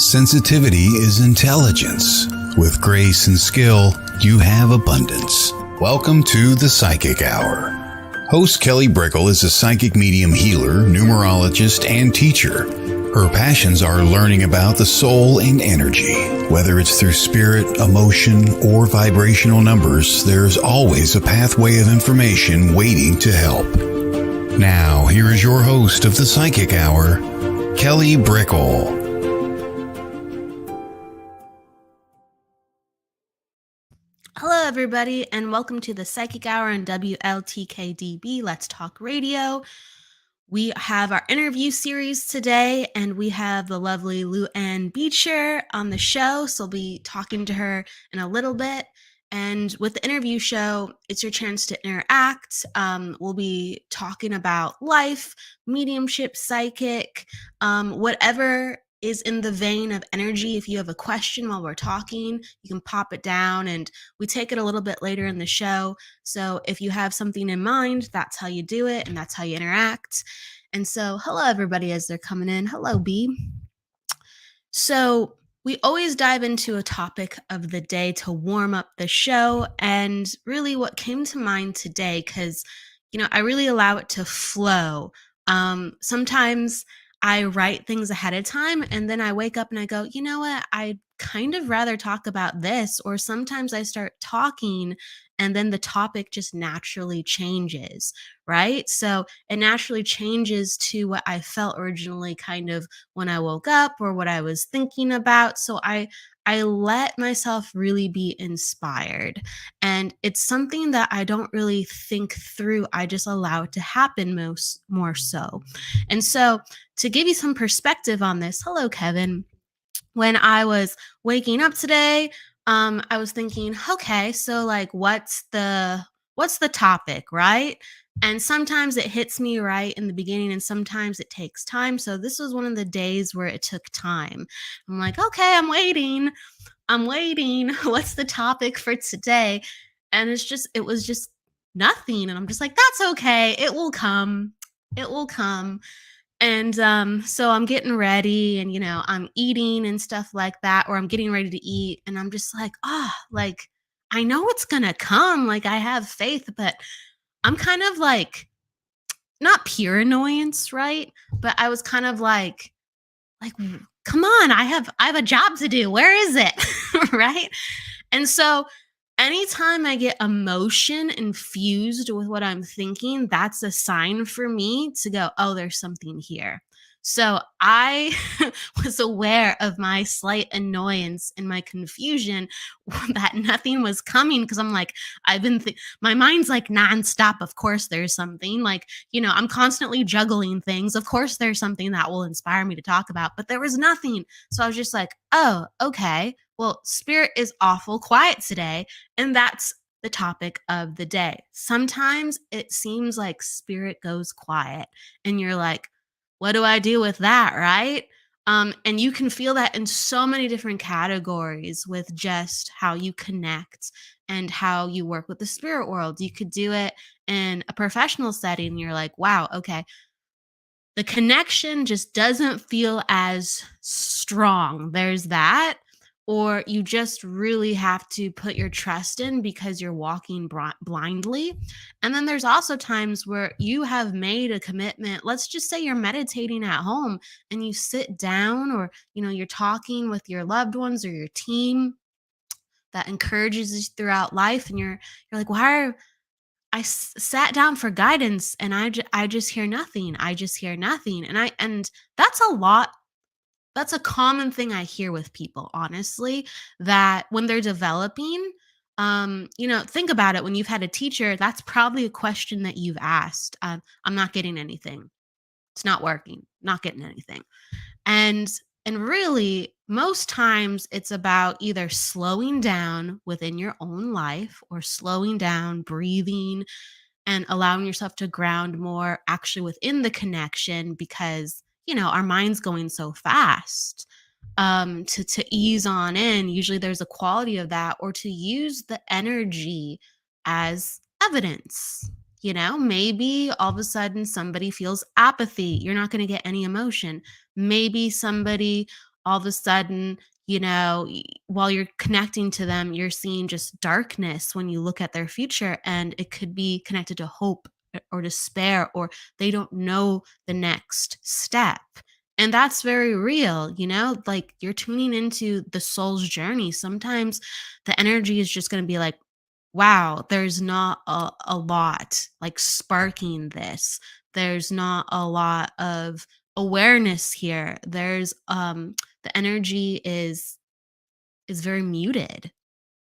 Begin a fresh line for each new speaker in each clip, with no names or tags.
Sensitivity is intelligence. With grace and skill, you have abundance. Welcome to the Psychic Hour. Host Kelly Brickle is a psychic medium healer, numerologist, and teacher. Her passions are learning about the soul and energy. Whether it's through spirit, emotion, or vibrational numbers, there's always a pathway of information waiting to help. Now, here is your host of the Psychic Hour, Kelly Brickle.
Hello, everybody, and welcome to the Psychic Hour on WLTK-DB, Let's Talk Radio. We have our interview series today, and we have the lovely Ann Beecher on the show, so we'll be talking to her in a little bit. And with the interview show, it's your chance to interact. We'll be talking about life, mediumship, psychic, whatever is in the vein of energy. If you have a question while we're talking, you can pop it down, and we take it a little bit later in the show. So if you have something in mind, that's how you do it, and that's how you interact. And so, hello, everybody, as they're coming in. Hello, B. So we always dive into a topic of the day to warm up the show, and really what came to mind today, because, I really allow it to flow. Sometimes I write things ahead of time, and then I wake up and I go, you know what? I'd kind of rather talk about this. Or sometimes I start talking and then the topic just naturally changes, right? So it naturally changes to what I felt originally kind of when I woke up or what I was thinking about. So I let myself really be inspired. And it's something that I don't really think through. I just allow it to happen more so. And so to give you some perspective on this, hello, Kevin. When I was waking up today, I was thinking, okay, so like, what's the topic, right? And sometimes it hits me right in the beginning, and sometimes it takes time. So this was one of the days where it took time. I'm like, okay, I'm waiting. What's the topic for today? And it was just nothing. And I'm just like, that's okay. It will come. And so I'm getting ready, and I'm eating and stuff like that, or I'm getting ready to eat, and I'm just like, I know it's gonna come. Like, I have faith, but I'm kind of like, not pure annoyance, right? But I was kind of like, come on, I have a job to do. Where is it? Right? And so anytime I get emotion infused with what I'm thinking, that's a sign for me to go, oh, there's something here. So I was aware of my slight annoyance and my confusion that nothing was coming, because I'm like, my mind's like nonstop. Of course there's something, like, I'm constantly juggling things. Of course there's something that will inspire me to talk about, but there was nothing. So I was just like, oh, okay. Well, spirit is awful quiet today, and that's the topic of the day. Sometimes it seems like spirit goes quiet, and you're like, what do I do with that, right? And you can feel that in so many different categories with just how you connect and how you work with the spirit world. You could do it in a professional setting. You're like, wow, okay, the connection just doesn't feel as strong. There's that. Or you just really have to put your trust in because you're walking blindly. And then there's also times where you have made a commitment. Let's just say you're meditating at home and you sit down, or, you're talking with your loved ones or your team that encourages you throughout life. And you're like, sat down for guidance, and I just hear nothing. I just hear nothing. And that's a lot. That's a common thing I hear with people, honestly, that when they're developing, think about it. When you've had a teacher, that's probably a question that you've asked. I'm not getting anything. It's not working. Not getting anything. And really, most times it's about either slowing down within your own life, or slowing down, breathing, and allowing yourself to ground more actually within the connection, because our mind's going so fast. To ease on in, usually there's a quality of that, or to use the energy as evidence. Maybe all of a sudden somebody feels apathy. You're not going to get any emotion. Maybe somebody all of a sudden, while you're connecting to them, you're seeing just darkness when you look at their future, and it could be connected to hope or despair, or they don't know the next step. And that's very real, like you're tuning into the soul's journey. Sometimes the energy is just going to be like, wow, there's not a lot like sparking this. There's not a lot of awareness here. The energy is very muted.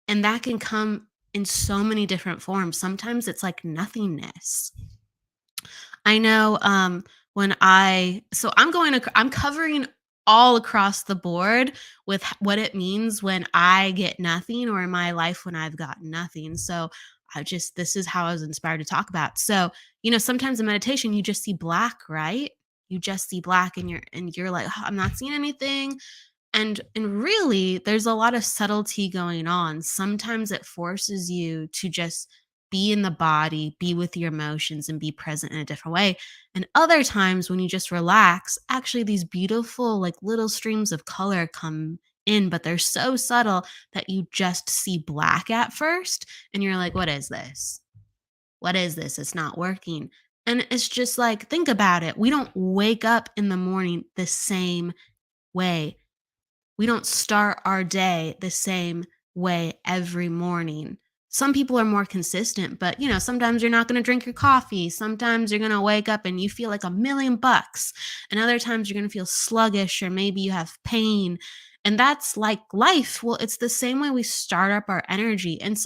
And that can come in so many different forms. Sometimes it's like nothingness. I know, when I'm covering all across the board with what it means when I get nothing, or in my life when I've got nothing. So this is how I was inspired to talk about. So, sometimes in meditation you just see black, right? You just see black, and you're like, "Oh, I'm not seeing anything." And really, there's a lot of subtlety going on. Sometimes it forces you to just be in the body, be with your emotions, and be present in a different way. And other times when you just relax, actually these beautiful like little streams of color come in, but they're so subtle that you just see black at first, and you're like, what is this? What is this? It's not working. And it's just like, think about it. We don't wake up in the morning the same way. We don't start our day the same way every morning. Some people are more consistent, but sometimes you're not going to drink your coffee. Sometimes you're going to wake up and you feel like $1,000,000. And other times you're going to feel sluggish, or maybe you have pain. And that's like life. Well, it's the same way we start up our energy. And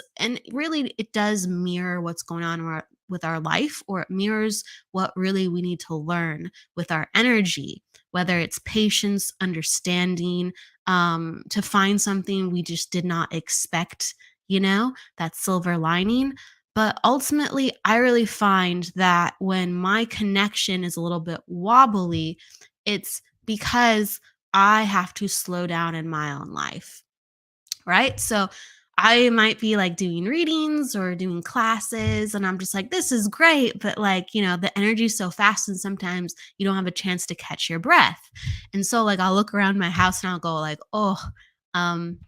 really it does mirror what's going on with our life, or it mirrors what really we need to learn with our energy, whether it's patience, understanding, to find something we just did not expect, that silver lining. But ultimately, I really find that when my connection is a little bit wobbly, it's because I have to slow down in my own life, right? So I might be like doing readings or doing classes, and I'm just like, this is great. But like, the energy is so fast, and sometimes you don't have a chance to catch your breath. And so like I'll look around my house and I'll go like, oh, um,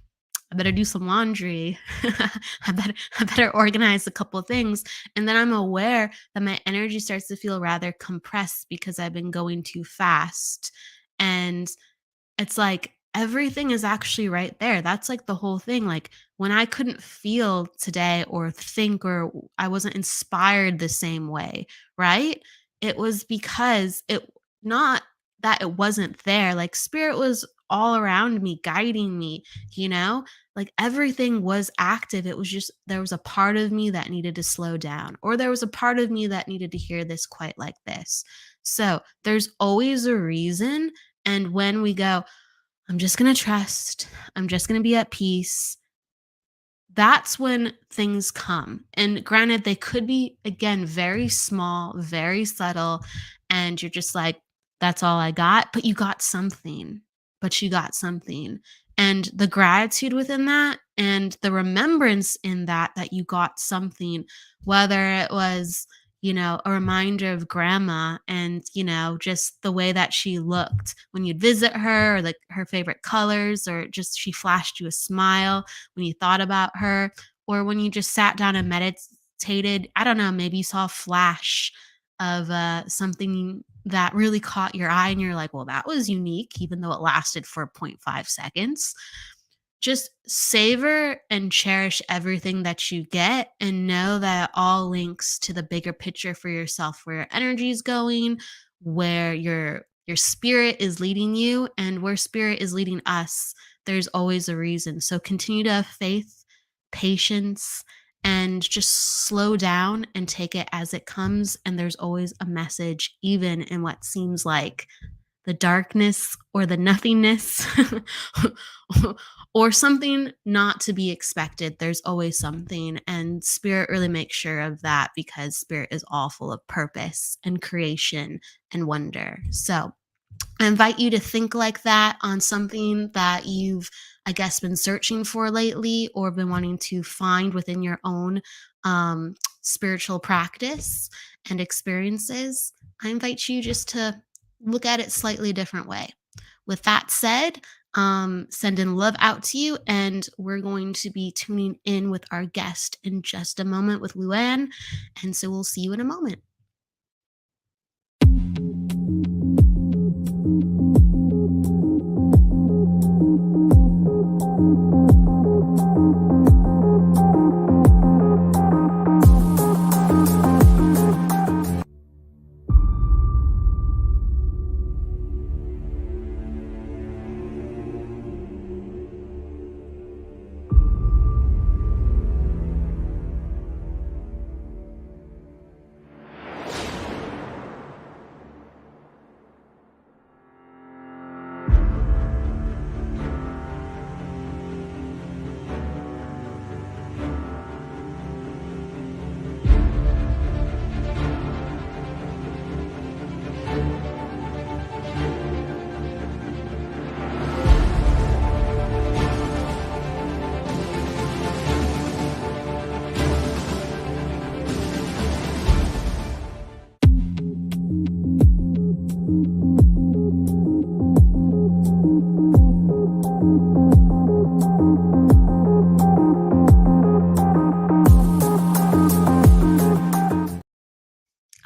I better do some laundry. I better organize a couple of things. And then I'm aware that my energy starts to feel rather compressed because I've been going too fast. And it's like everything is actually right there. That's like the whole thing. Like when I couldn't feel today or think, or I wasn't inspired the same way, right? It was because not that it wasn't there. Like spirit was all around me, guiding me, you know? Like everything was active. It was just there was a part of me that needed to slow down, or there was a part of me that needed to hear this quite like this. So there's always a reason. And when we go, I'm just going to trust, I'm just going to be at peace, that's when things come. And granted, they could be, again, very small, very subtle. And you're just like, that's all I got. But you got something. But you got something. And the gratitude within that, and the remembrance in that, that you got something, whether it was, a reminder of grandma, and, just the way that she looked when you'd visit her, or like her favorite colors, or just she flashed you a smile when you thought about her, or when you just sat down and meditated. I don't know, maybe you saw a flash of something that really caught your eye, and you're like, well, that was unique, even though it lasted for zero point 0.5 seconds. Just savor and cherish everything that you get, and know that it all links to the bigger picture for yourself, where your energy is going, where your spirit is leading you, and where spirit is leading us. There's always a reason. So continue to have faith, patience, and just slow down and take it as it comes. And there's always a message, even in what seems like the darkness or the nothingness, or something not to be expected. There's always something. And spirit really makes sure of that, because spirit is all full of purpose and creation and wonder. So I invite you to think like that on something that you've, I guess, been searching for lately, or been wanting to find within your own spiritual practice and experiences. I invite you just to look at it slightly different way. With that said, Sending love out to you. And we're going to be tuning in with our guest in just a moment with Luann. And so we'll see you in a moment.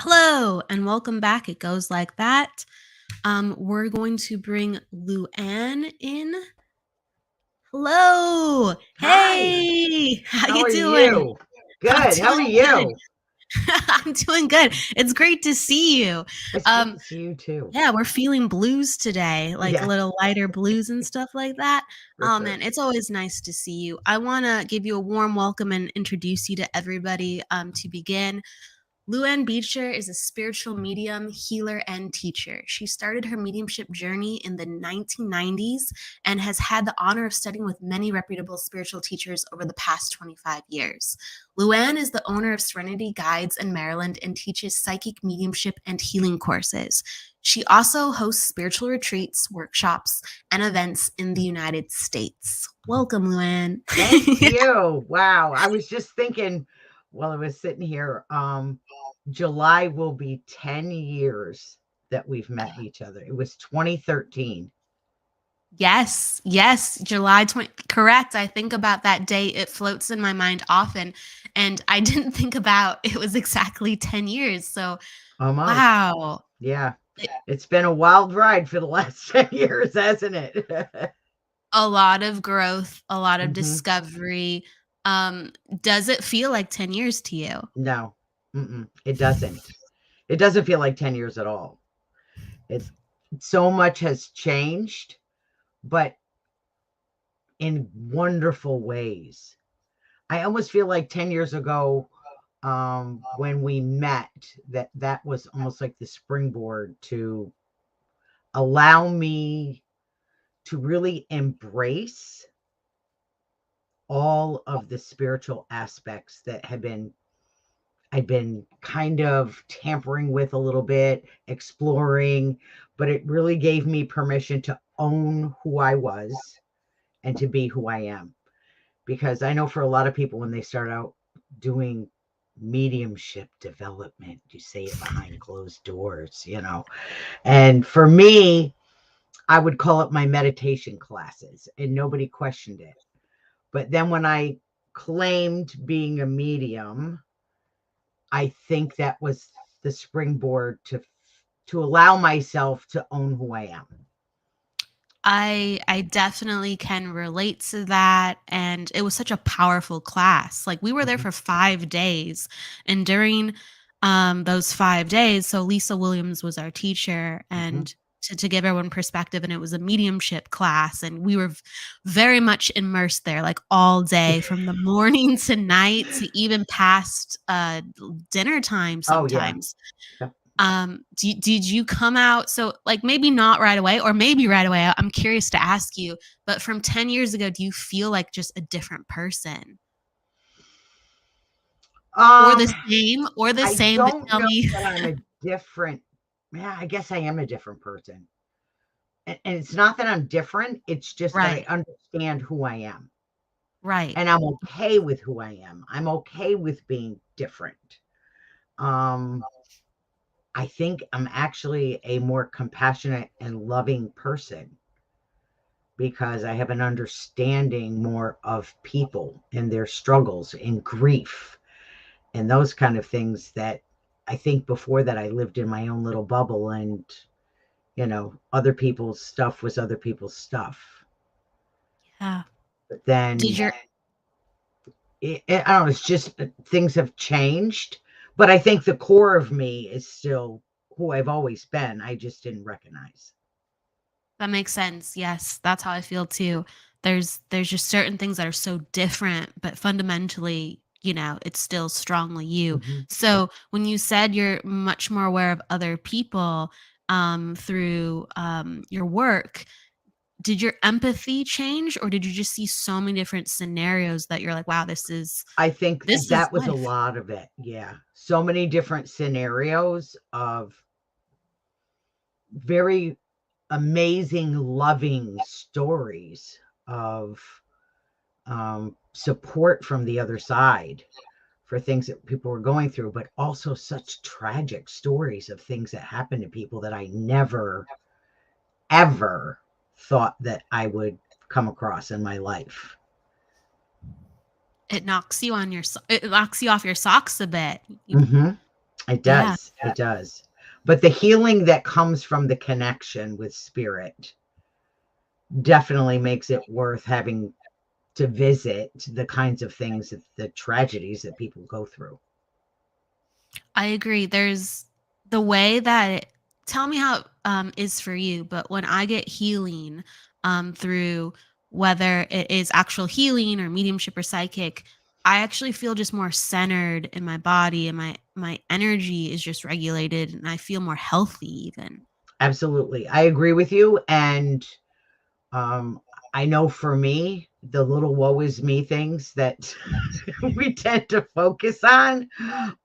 Hello and welcome back. It goes like that. We're going to bring Luann in. Hello.
Hi.
Hey. How
How
you
are
doing?
you? Good. How are
doing
you?
good. I'm doing good. It's great to see you.
It's great to see you too.
Yeah, we're feeling blues today, like a
Yeah,
little lighter blues and stuff like that.
for
Oh
sure.
man, it's always nice to see you. I want to give you a warm welcome and introduce you to everybody to begin. Ann Beecher is a spiritual medium, healer, and teacher. She started her mediumship journey in the 1990s and has had the honor of studying with many reputable spiritual teachers over the past 25 years. Ann is the owner of Serenity Guides in Maryland and teaches psychic mediumship and healing courses. She also hosts spiritual retreats, workshops, and events in the United States. Welcome, Ann.
Thank you. Wow. I was just thinking while I was sitting here, July will be 10 years that we've met each other. It was 2013.
Yes, July 20. Correct. I think about that day. It floats in my mind often. And I didn't think about it was exactly 10 years. So,
Almost.
wow.
Yeah. It's been a wild ride for the last 10 years, hasn't it?
A lot of growth, a lot of
Mhm.
discovery. Does it feel like 10 years to you?
No, it doesn't. It doesn't feel like 10 years at all. It's so much has changed, but in wonderful ways. I almost feel like 10 years ago, when we met, that was almost like the springboard to allow me to really embrace all of the spiritual aspects that I'd been kind of tampering with a little bit, exploring, but it really gave me permission to own who I was and to be who I am. Because I know for a lot of people, when they start out doing mediumship development, you say it behind closed doors, And for me, I would call it my meditation classes, and nobody questioned it. But then when I claimed being a medium, I think that was the springboard to allow myself to own who I am.
I definitely can relate to that, and it was such a powerful class. Like, we were there for 5 days, and during, those 5 days, so Lisa Williams was our teacher, and to give everyone perspective, and it was a mediumship class, and we were very much immersed there, like, all day from the morning to night to even past, dinner time
Oh, yeah.
sometimes.
Yeah.
Did you come out, so like maybe not right away or maybe right away, I'm curious to ask you, but from 10 years ago, do you feel like just a different person? Or the same,
I
but
don't
tell
know
me.
that I'm a different, yeah, I guess I am a different person. And it's not that I'm different, it's just that I
Right,
understand who I am.
right.
And I'm okay with who I am. I'm okay with being different. I think I'm actually a more compassionate and loving person because I have an understanding more of people and their struggles and grief and those kind of things that I think before that I lived in my own little bubble, and other people's stuff was other people's stuff.
Yeah.
But then
Did your
I don't know, it's just things have changed, but I think the core of me is still who I've always been. I just didn't recognize.
That makes sense. Yes, that's how I feel too. There's just certain things that are so different, but fundamentally, it's still strongly you.
Mhm.
So when you said you're much more aware of other people through your work, did your empathy change, or did you just see so many different scenarios that you're like, wow,
I think
this is
that was a
life?
lot of it. Yeah. So many different scenarios of very amazing, loving stories of support from the other side for things that people were going through, but also such tragic stories of things that happened to people that I never, ever thought that I would come across in my life.
It knocks you off your socks a bit.
Mm-hmm. It
Yeah.
does. It does. But the healing that comes from the connection with spirit definitely makes it worth having to visit the kinds of things, the tragedies that people go through.
I agree. There's the way that tell me how it is for you, but when I get healing through whether it is actual healing or mediumship or psychic, I actually feel just more centered in my body, and my energy is just regulated, and I feel more healthy even.
Absolutely. I agree with you. And um, I know for me, the little woe is me things that we tend to focus on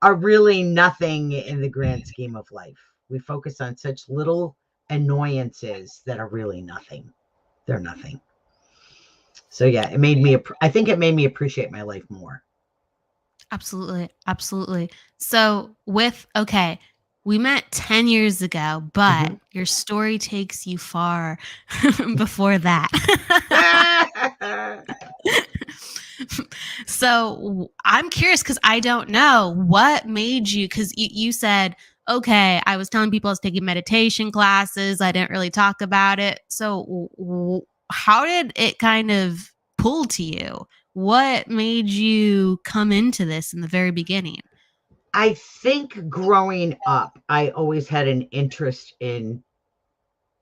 are really nothing in the grand scheme of life. We focus on such little annoyances that are really nothing. They're nothing. So yeah, I think it made me appreciate my life more.
Absolutely. Absolutely. So, okay, we met 10 years ago, but
Mhm.
your story takes you far before that. So, I'm curious because I don't know what made you, because you said, okay, I was telling people I was taking meditation classes. I didn't really talk about it. So, how did it kind of pull to you? What made you come into this in the very beginning?
I think growing up, I always had an interest in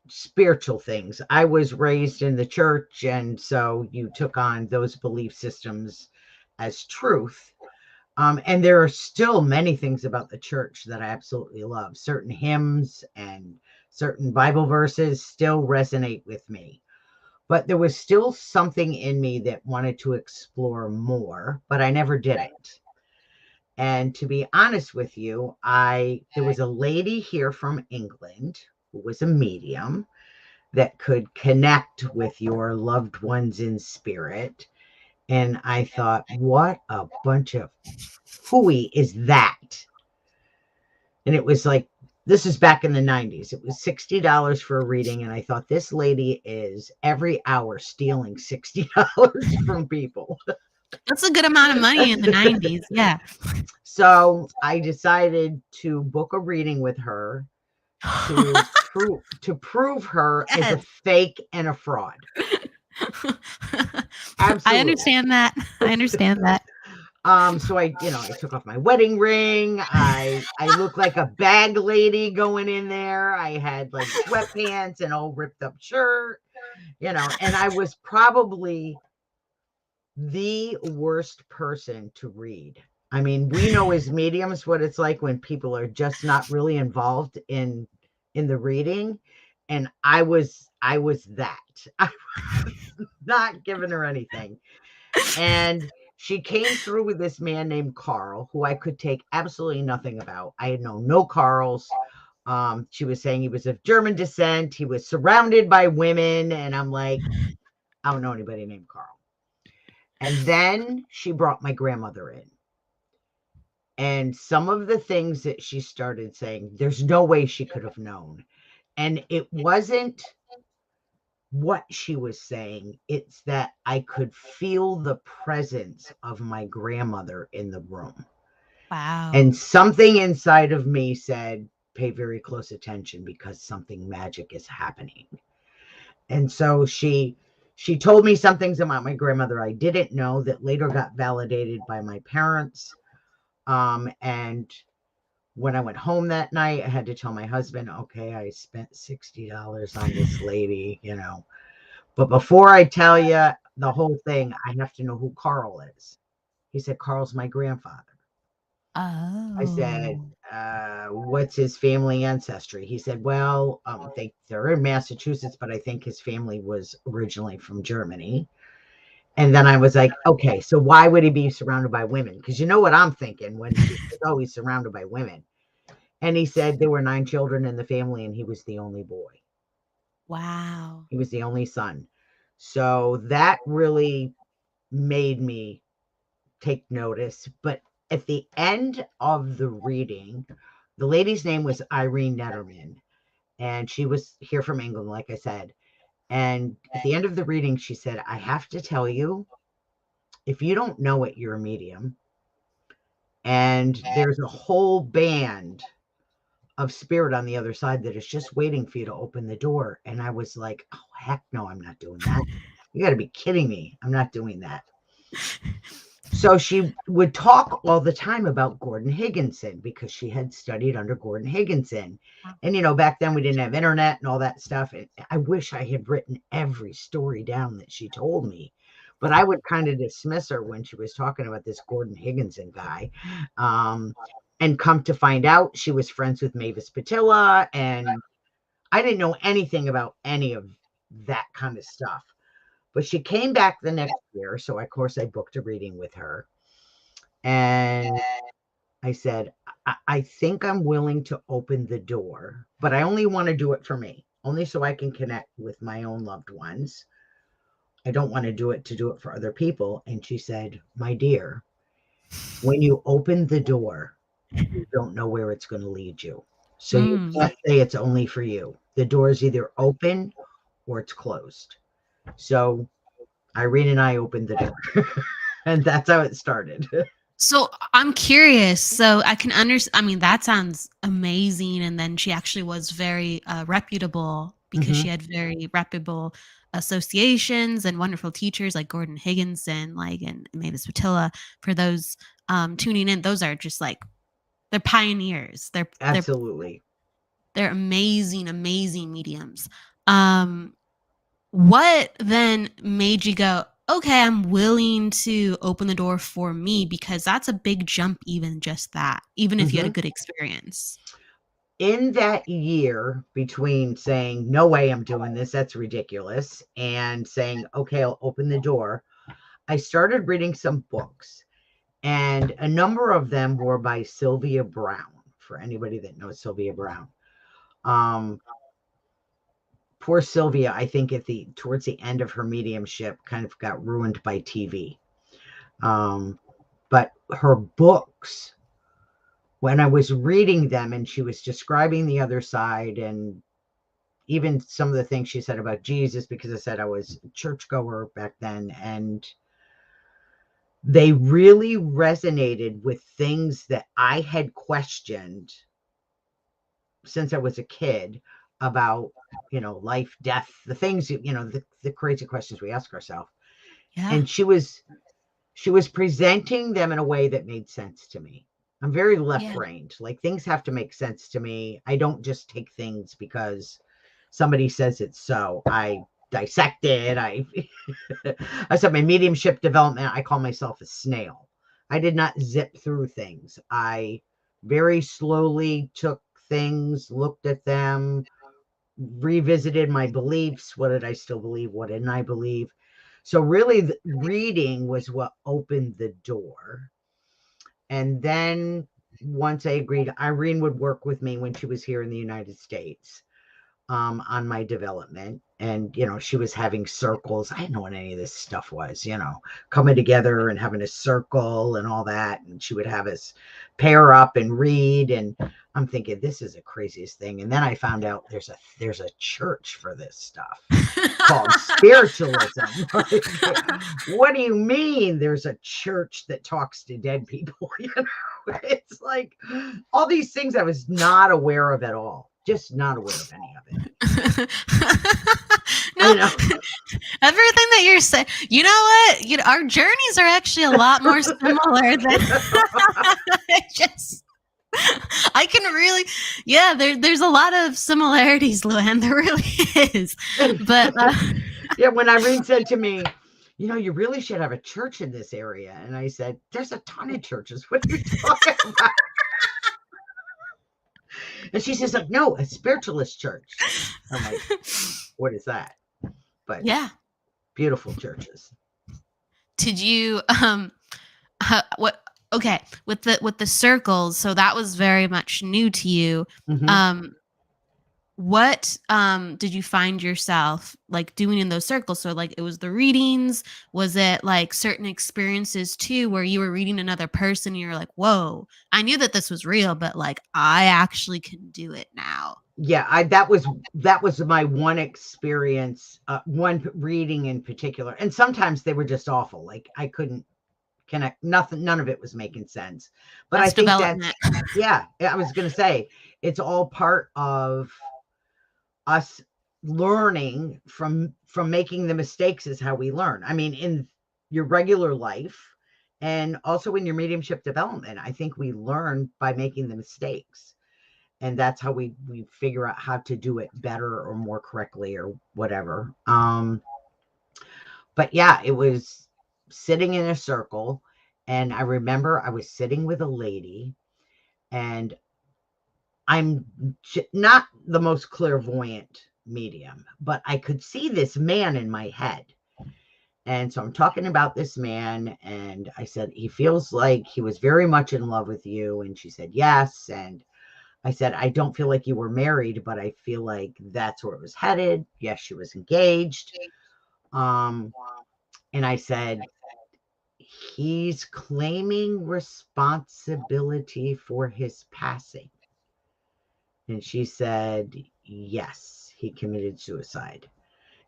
spiritual things. I was raised in the church, and so you took on those belief systems as truth. And there are still many things about the church that I absolutely love. Certain hymns and certain Bible verses still resonate with me. But there was still something in me that wanted to explore more, but I never did it. And to be honest with you, there was a lady here from England who was a medium that could connect with your loved ones in spirit. And I thought, what a bunch of hooey is that? And it was like, this is back in the 90s. It was $60 for a reading. And I thought, this lady is every hour stealing $60 from people.
That's a good amount of money in the 90s. Yeah.
So I decided to book a reading with her to prove her as a
Yes.
fake and a fraud.
I
Absolutely.
understand that. I understand that.
So I took off my wedding ring. I looked like a bag lady going in there. I had like sweatpants and old ripped up shirt, and I was probably the worst person to read. I mean, we know as mediums what it's like when people are just not really involved in the reading, and I was that. I was not giving her anything. And she came through with this man named Carl, who I could take absolutely nothing about. I had known no Carls. She was saying he was of German descent. He was surrounded by women. And I'm like, I don't know anybody named Carl. And then she brought my grandmother in. And some of the things that she started saying, there's no way she could have known. And it wasn't what she was saying. It's that I could feel the presence of my grandmother in the room.
Wow.
And something inside of me said, pay very close attention because something magic is happening. And so she told me some things about my grandmother I didn't know that later got validated by my parents. And when I went home that night, I had to tell my husband, okay, I spent $60 on this lady, But before I tell you the whole thing, I have to know who Carl is. He said, Carl's my grandfather. I said,
Oh.
what's his family ancestry? He said, well, they're in Massachusetts, but I think his family was originally from Germany. And then I was like, okay, so why would he be surrounded by women? Because you know what I'm thinking when she says, oh, he's surrounded by women. And he said there were 9 children in the family and he was the only boy.
Wow.
He was the only son. So that really made me take notice. But at the end of the reading, the lady's name was Irene Netterman, and she was here from England, like I said. And at the end of the reading, she said, I have to tell you, if you don't know it, you're a medium. And there's a whole band of spirit on the other side that is just waiting for you to open the door. And I was like, oh, heck no, I'm not doing that. You got to be kidding me. I'm not doing that. So she would talk all the time about Gordon Higginson because she had studied under Gordon Higginson. And, back then we didn't have internet and all that stuff. And I wish I had written every story down that she told me. But I would kind of dismiss her when she was talking about this Gordon Higginson guy. And come to find out, she was friends with Mavis Patilla. And I didn't know anything about any of that kind of stuff. But she came back the next year. So, of course, I booked a reading with her. And I said, I think I'm willing to open the door, but I only want to do it for me, only so I can connect with my own loved ones. I don't want to do it for other people. And she said, my dear, when you open the door, you don't know where it's going to lead you. So you can't say it's only for you. The door is either open or it's closed. So Irene and I opened the door and that's how it started.
So I'm curious. So I can understand. I mean, that sounds amazing. And then she actually was very reputable because she had very reputable associations and wonderful teachers like Gordon Higginson, and Mavis Patilla. For those tuning in, those are just they're pioneers.
Absolutely.
They're amazing, amazing mediums. What then made you go, okay, I'm willing to open the door for me? Because that's a big jump, even just that, even if you had a good experience.
In that year between saying, no way I'm doing this, that's ridiculous, and saying, okay, I'll open the door, I started reading some books. And a number of them were by Sylvia Brown, for anybody that knows Sylvia Brown. Poor Sylvia, I think towards the end of her mediumship kind of got ruined by TV. But her books, when I was reading them and she was describing the other side and even some of the things she said about Jesus, because I said I was a churchgoer back then, and they really resonated with things that I had questioned since I was a kid about, life, death, the things, the crazy questions we ask ourselves.
Yeah.
And she was presenting them in a way that made sense to me. I'm very left-brained. Like, things have to make sense to me. I don't just take things because somebody says it's so. I dissect it. I said my mediumship development, I call myself a snail. I did not zip through things. I very slowly took things, looked at them, revisited my beliefs. What did I still believe? What didn't I believe? So really, the reading was what opened the door. And then once I agreed, Irene would work with me when she was here in the United States. on my development. And, she was having circles. I didn't know what any of this stuff was, coming together and having a circle and all that. And she would have us pair up and read. And I'm thinking, this is the craziest thing. And then I found out there's a church for this stuff called spiritualism. What do you mean there's a church that talks to dead people? It's like all these things I was not aware of at all. Just not aware of any of it.
No, everything that you're saying, you know what? Our journeys are actually a lot more similar than I can really, there's a lot of similarities, Luann. There really is. But
when Irene said to me, you really should have a church in this area. And I said, there's a ton of churches. What are you talking about? And she says, like, no, a spiritualist church. I'm like, what is that? But
yeah,
beautiful churches.
Did you what? Okay, with the circles. So that was very much new to you.
Mm-hmm.
What did you find yourself like doing in those circles? So like it was the readings, was it like certain experiences too where you were reading another person and you're like, whoa, I knew that this was real, but like I actually can do it now?
Yeah, that was my one experience, one reading in particular. And sometimes they were just awful. Like I couldn't connect, none of it was making sense. But
That's
I think
development.
I was going to say, it's all part of us learning from making the mistakes is how we learn. I mean, in your regular life and also in your mediumship development, I think we learn by making the mistakes. And that's how we figure out how to do it better or more correctly or whatever. But yeah, it was sitting in a circle. And I remember I was sitting with a lady, and I'm not the most clairvoyant medium, but I could see this man in my head. And so I'm talking about this man, and I said, he feels like he was very much in love with you. And she said, yes. And I said, I don't feel like you were married, but I feel like that's where it was headed. Yes, she was engaged. And I said, he's claiming responsibility for his passing. And she said, yes, he committed suicide.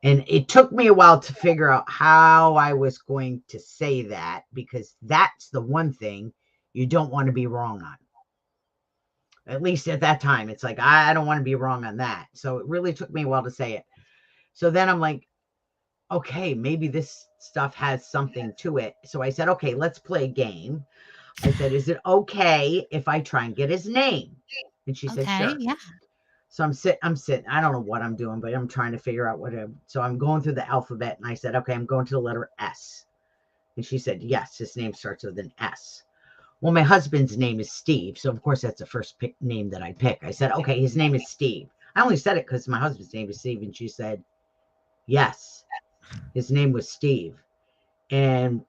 And it took me a while to figure out how I was going to say that, because that's the one thing you don't want to be wrong on. At least at that time, it's like, I don't want to be wrong on that. So it really took me a while to say it. So then I'm like, okay, maybe this stuff has something to it. So I said, okay, let's play a game. I said, is it okay if I try and get his name? And she said, sure.
Yeah.
So I'm sitting. I don't know what I'm doing, but I'm trying to figure out so I'm going through the alphabet, and I said, okay, I'm going to the letter S. And she said, yes, his name starts with an S. Well, my husband's name is Steve. So of course that's the first name that I pick. I said, okay, his name is Steve. I only said it because my husband's name is Steve. And she said, yes, his name was Steve. And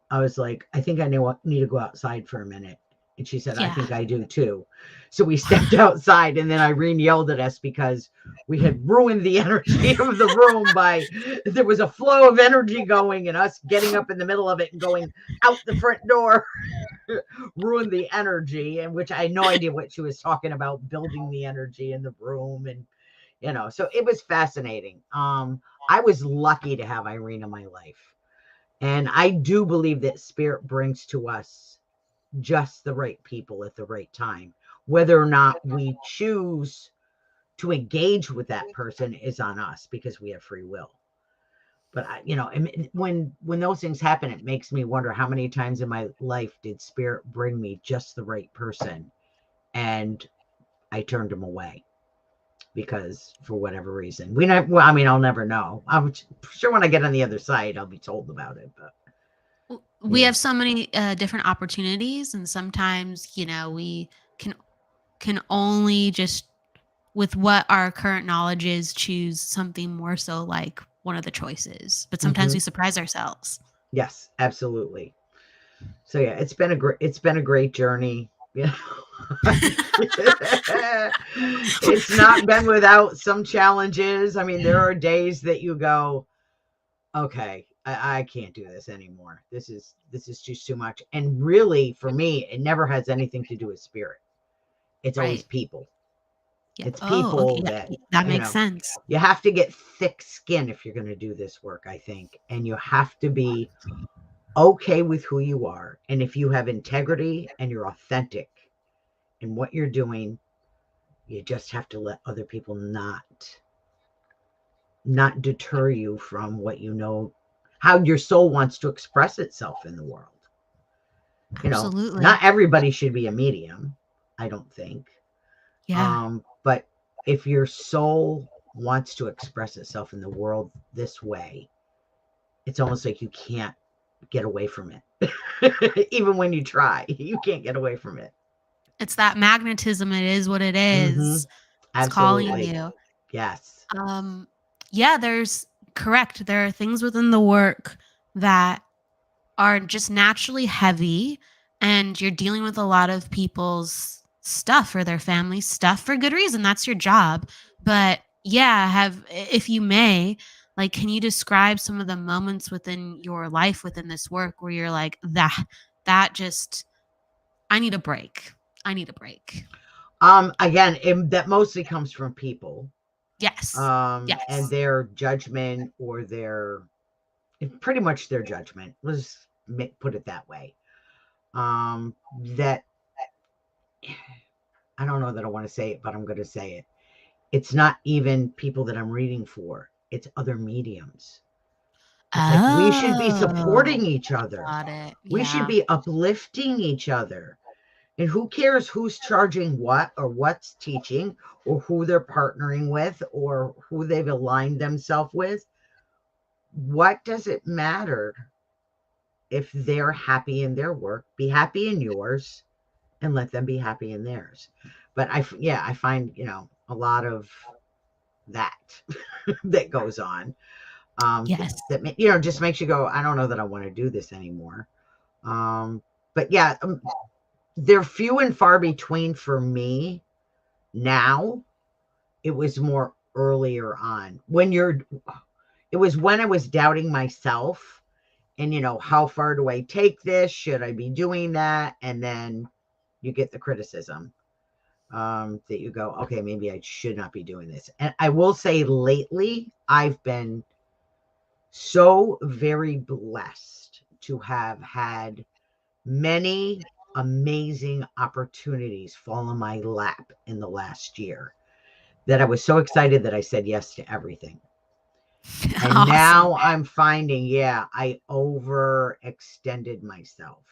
I was like, I think I need to go outside for a minute. And she said, I think I do too. So we stepped outside, and then Irene yelled at us because we had ruined the energy of the room there was a flow of energy going, and us getting up in the middle of it and going out the front door ruined the energy, and which I had no idea what she was talking about, building the energy in the room. And, so it was fascinating. I was lucky to have Irene in my life. And I do believe that spirit brings to us just the right people at the right time. Whether or not we choose to engage with that person is on us, because we have free will. But when those things happen, it makes me wonder how many times in my life did spirit bring me just the right person, and I turned them away because for whatever reason. I'll never know. I'm sure when I get on the other side, I'll be told about it. But
we have so many different opportunities, and sometimes we can only just, with what our current knowledge is, choose something more so like one of the choices. But sometimes we surprise ourselves.
Yes, absolutely. So yeah, it's been a great journey. It's not been without some challenges. I mean, there are days that you go, okay, I can't do this anymore. This is just too much. And really, for me, it never has anything to do with spirit. It's always
Right.
people.
Yeah.
It's
Oh, okay.
people
Yeah,
that,
that
you
makes
know,
sense.
you have to get thick skin if you're going to do this work, I think. And you have to be okay with who you are. And if you have integrity and you're authentic in what you're doing, you just have to let other people not deter you from what you know, how your soul wants to express itself in the world. You know,
Absolutely.
not everybody should be a medium, I don't think.
Yeah.
But if your soul wants to express itself in the world this way, it's almost like you can't get away from it. Even when you try, you can't get away from it.
It's that magnetism. It is what it
Mm-hmm.
is. It's calling
Absolutely.
you.
Yes.
Yeah, there's correct. There are things within the work that are just naturally heavy, and you're dealing with a lot of people's stuff or their family stuff for good reason. That's your job. But yeah, if you may, like, can you describe some of the moments within your life within this work where you're like, that just, I need a break. I need a break.
Again, that mostly comes from people,
Yes.
and
Yes.
their judgment or pretty much their judgment. Let's put it that way. That I don't know that I want to say it, but I'm going to say it. It's not even people that I'm reading for. It's other mediums. It's like we should be
Oh,
supporting each other.
got it.
We should
Yeah.
be uplifting each other. And who cares who's charging what or what's teaching or who they're partnering with or who they've aligned themselves with? What does it matter if they're happy in their work? Be happy in yours and let them be happy in theirs. But I find, a lot of that that goes on.
Yes.
That just makes you go, I don't know that I want to do this anymore. But yeah, they're few and far between for me now. It was more earlier on it was when I was doubting myself and how far do I take this? Should I be doing that? And then you get the criticism, that you go, okay, maybe I should not be doing this. And I will say lately, I've been so very blessed to have had many amazing opportunities fall in my lap in the last year that I was so excited that I said yes to everything. And
Awesome.
now I'm finding, I overextended myself.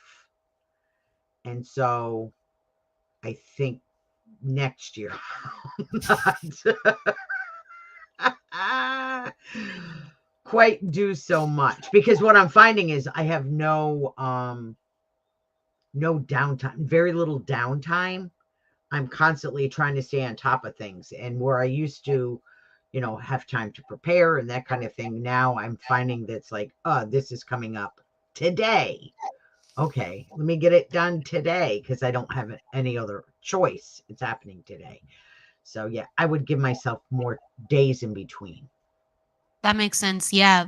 And so I think next year, not quite do so much, because what I'm finding is I have no downtime, very little downtime. I'm constantly trying to stay on top of things. And where I used to, have time to prepare and that kind of thing, now I'm finding that's like, oh, this is coming up today. Okay, let me get it done today because I don't have any other choice. It's happening today. So yeah, I would give myself more days in between.
That makes sense. Yeah.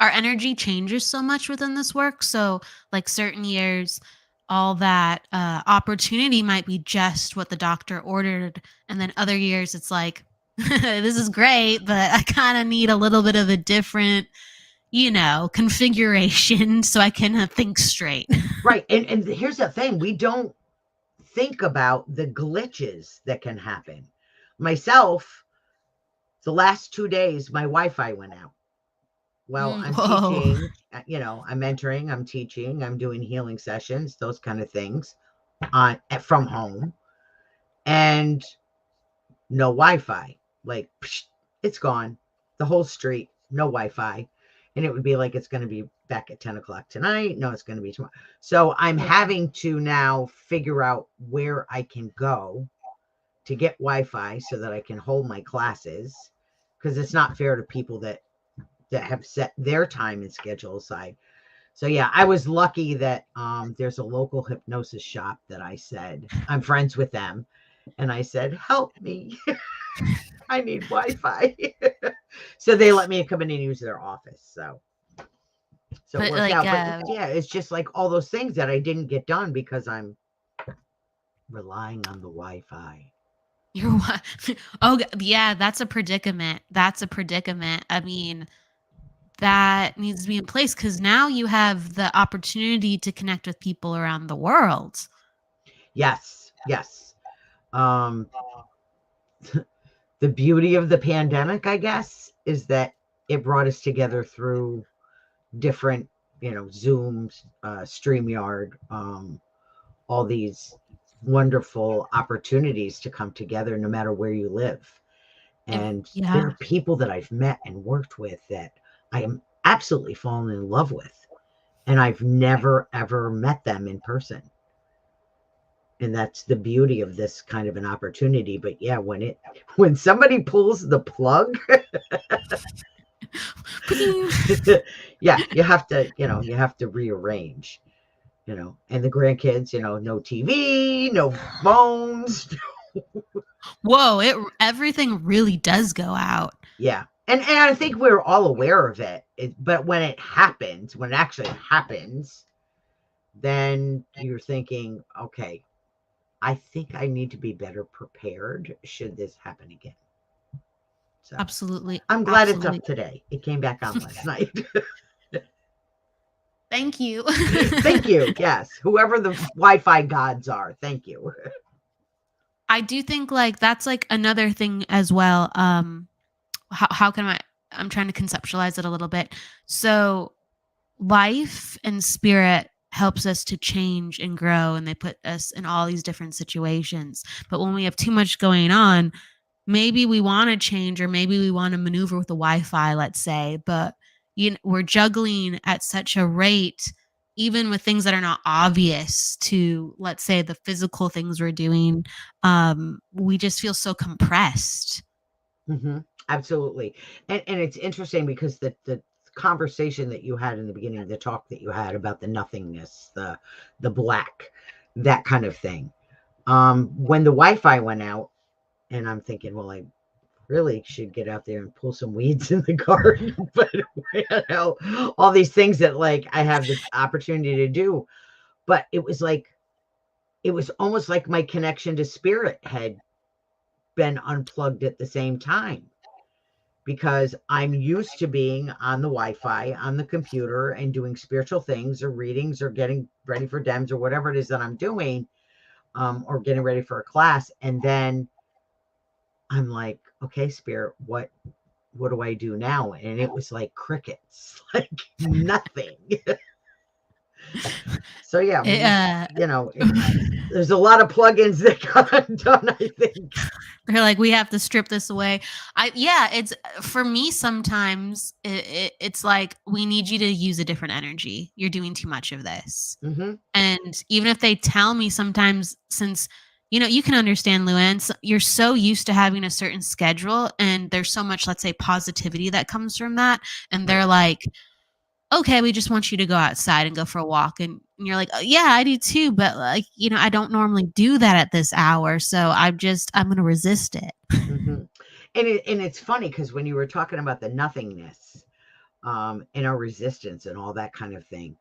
Our energy changes so much within this work. So, like, certain years, all that opportunity might be just what the doctor ordered. And then other years, it's like, this is great, but I kind of need a little bit of a different, configuration so I can think straight.
Right. And here's the thing, we don't think about the glitches that can happen. Myself, the last 2 days, my Wi-Fi went out. Well, I'm
Whoa.
teaching, I'm mentoring, I'm teaching, I'm doing healing sessions, those kind of things from home, and no Wi-Fi. Like, psh, it's gone. The whole street, no Wi-Fi. And it would be like, it's going to be back at 10 o'clock tonight. No, it's going to be tomorrow. So I'm having to now figure out where I can go to get Wi-Fi so that I can hold my classes, because it's not fair to people that have set their time and schedule aside. So yeah, I was lucky that there's a local hypnosis shop that I said I'm friends with them, and I said, "Help me, I need Wi-Fi." So they let me come in and use their office. So it
But
worked
like
out. But yeah, it's just like all those things that I didn't get done because I'm relying on the Wi-Fi.
you're what? Oh yeah, that's a predicament. That's a predicament. I mean, that needs to be in place because now you have the opportunity to connect with people around the world.
Yes, yes. Um, the beauty of the pandemic, I guess, is that it brought us together through different, Zooms, StreamYard, all these wonderful opportunities to come together no matter where you live. And there
Yeah,
are people that I've met and worked with that I am absolutely fallen in love with. And I've never, ever met them in person. And that's the beauty of this kind of an opportunity. But yeah, when somebody pulls the plug, yeah, you have to rearrange, and the grandkids, no TV, no phones.
whoa! Everything really does go out.
Yeah. And I think we're all aware of it, but when it actually happens, then you're thinking, okay, I think I need to be better prepared should this happen again. So
Absolutely,
I'm glad it's
absolutely.
up today. It came back on last night.
Thank you.
Thank you. Yes. Whoever the Wi-Fi gods are, thank you.
I do think like that's like another thing as well. How can I'm trying to conceptualize it a little bit. So life and spirit helps us to change and grow, and they put us in all these different situations. But when we have too much going on, maybe we want to change, or maybe we want to maneuver with the Wi-Fi, let's say, but we're juggling at such a rate, even with things that are not obvious to, let's say, the physical things we're doing. We just feel so compressed.
Mm-hmm. Absolutely. And it's interesting because the conversation that you had in the beginning, the talk that you had about the nothingness, the black, that kind of thing. When the Wi-Fi went out, and I'm thinking, well, I really should get out there and pull some weeds in the garden, but all these things that like I have the opportunity to do. But it was almost like my connection to spirit had been unplugged at the same time, because I'm used to being on the Wi-Fi, on the computer, and doing spiritual things or readings or getting ready for DEMS or whatever it is that I'm doing, or getting ready for a class. And then I'm like, okay, spirit, what do I do now? And it was like crickets, like nothing. So yeah, there's a lot of plugins that got undone, I think.
They're like, we have to strip this away. It's for me. Sometimes it's like, we need you to use a different energy. You're doing too much of this.
Mm-hmm.
And even if they tell me sometimes, since, you can understand, Luann, you're so used to having a certain schedule, and there's so much, let's say, positivity that comes from that. And they're like, okay, we just want you to go outside and go for a walk. And you're like, oh, yeah, I do too. But like, I don't normally do that at this hour. So I'm going to resist it.
Mm-hmm. And it's funny because when you were talking about the nothingness, and our resistance and all that kind of thing,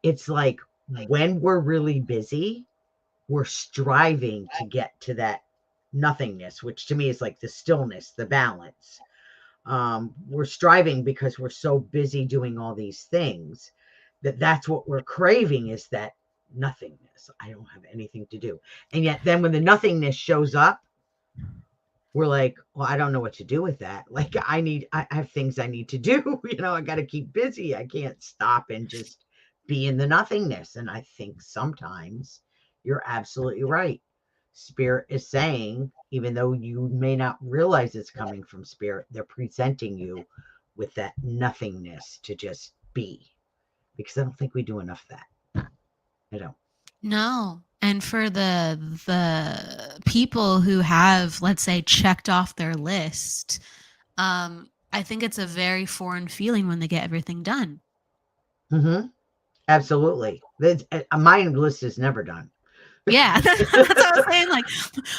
it's like when we're really busy, we're striving to get to that nothingness, which to me is like the stillness, the balance. We're striving because we're so busy doing all these things that's what we're craving, is that nothingness. I don't have anything to do. And yet then when the nothingness shows up, we're like, well, I don't know what to do with that. Like I have things I need to do. I got to keep busy. I can't stop and just be in the nothingness. And I think sometimes you're absolutely right. Spirit is saying, even though you may not realize it's coming from spirit, they're presenting you with that nothingness to just be, because I don't think we do enough of that. I don't.
No. And for the people who have, let's say, checked off their list, I think it's a very foreign feeling when they get everything done.
Mm-hmm. Absolutely. My list is never done.
Yeah, that's what I was saying. Like,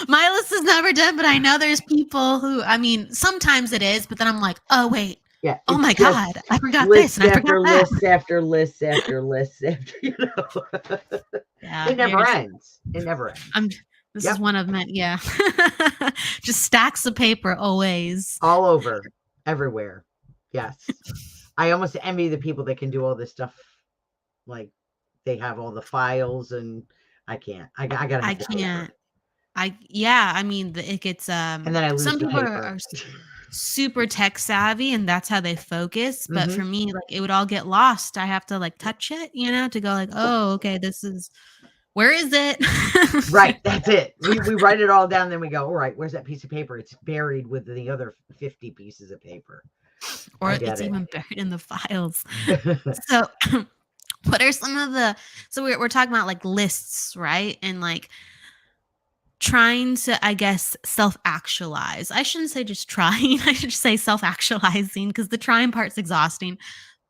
my list is never done, but I know there's people who, I mean, sometimes it is, but then I'm like, oh wait,
Yeah,
oh
it's
my
just
God, I forgot this
lists
and I forgot
after
that.
lists after lists after lists after,
Yeah,
it never ends. It never ends.
I'm. This is
Yep.
one of them. Yeah, just stacks of paper always.
All over, everywhere. Yes. I almost envy the people that can do all this stuff. Like they have all the files, and I can't. I gotta
I
have the paper.
can't. Yeah. I mean, it gets
And then I lose
some
the
people
paper.
are super tech savvy, and that's how they focus. But
Mhm.
for me, like it would all get lost. I have to like touch it, to go like, oh, okay, this is where is it?
Right, that's it. We write it all down, then we go, all right, where's that piece of paper? It's buried with the other 50 pieces of paper.
Or
I get
it's
it.
even buried in the files. So what are some of the so we're talking about like lists, right? And like trying to, I guess, self-actualize. I shouldn't say just trying. I should say self-actualizing because the trying part's exhausting.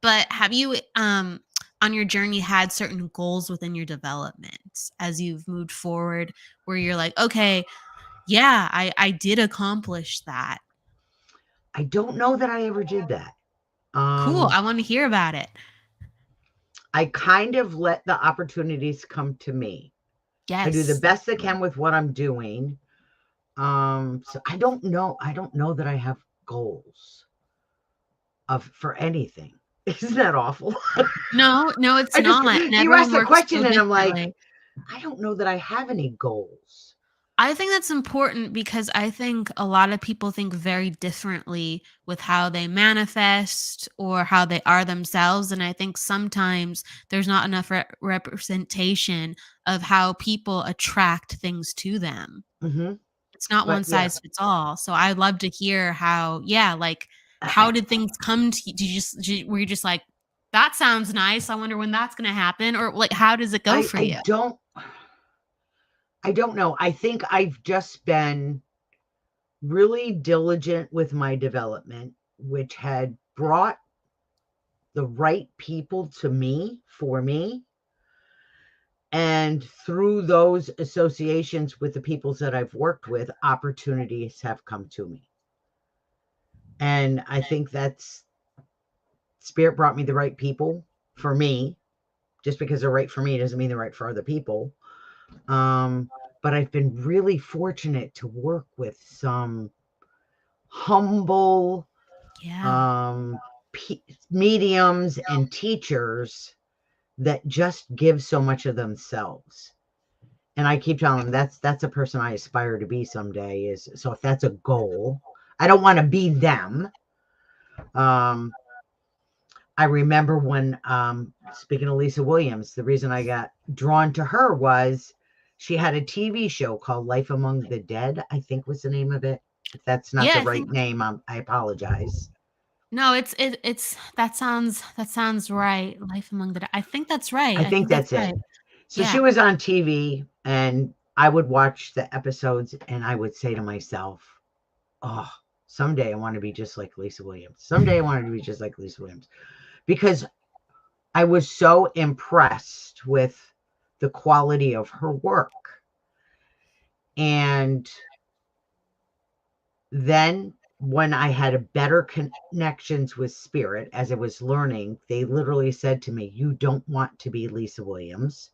But have you on your journey had certain goals within your development as you've moved forward where you're like, okay, yeah, I did accomplish that.
I don't know that I ever did that.
Cool. I want to hear about it.
I kind of let the opportunities come to me. I do the
Yes.
best I can with what I'm doing. So I don't know. I don't know that I have goals for anything. Isn't that awful?
No, it's not. And
You
everyone
asked the
works so
question and I'm like,
differently.
I don't know that I have any goals.
I think that's important because I think a lot of people think very differently with how they manifest or how they are themselves. And I think sometimes there's not enough representation of how people attract things to them.
Mm-hmm.
It's not one
But yeah,
size fits all. So I'd love to hear how, yeah, like how did things come to you? Were you just like, that sounds nice. I wonder when that's going to happen? Or like, how does it go for you?
I don't know. I think I've just been really diligent with my development, which had brought the right people to me for me. And through those associations with the peoples that I've worked with, opportunities have come to me. And I think that's Spirit brought me the right people for me. Just because they're right for me doesn't mean they're right for other people. But I've been really fortunate to work with some humble mediums and teachers that just give so much of themselves. And I keep telling them that's a person I aspire to be someday. So if that's a goal, I don't want to be them. I remember when speaking of Lisa Williams, the reason I got drawn to her was she had a TV show called Life Among the Dead, I think was the name of it. If that's not the right name, I apologize.
No, it's that sounds right. Life Among the Dead. I think that's right.
I think that's
right.
it. So
Yeah.
she was on TV and I would watch the episodes and I would say to myself, oh, someday I want to be just like Lisa Williams. Someday I wanted to be just like Lisa Williams. Because I was so impressed with the quality of her work. And then when I had better connections with Spirit as I was learning, they literally said to me, you don't want to be Lisa Williams.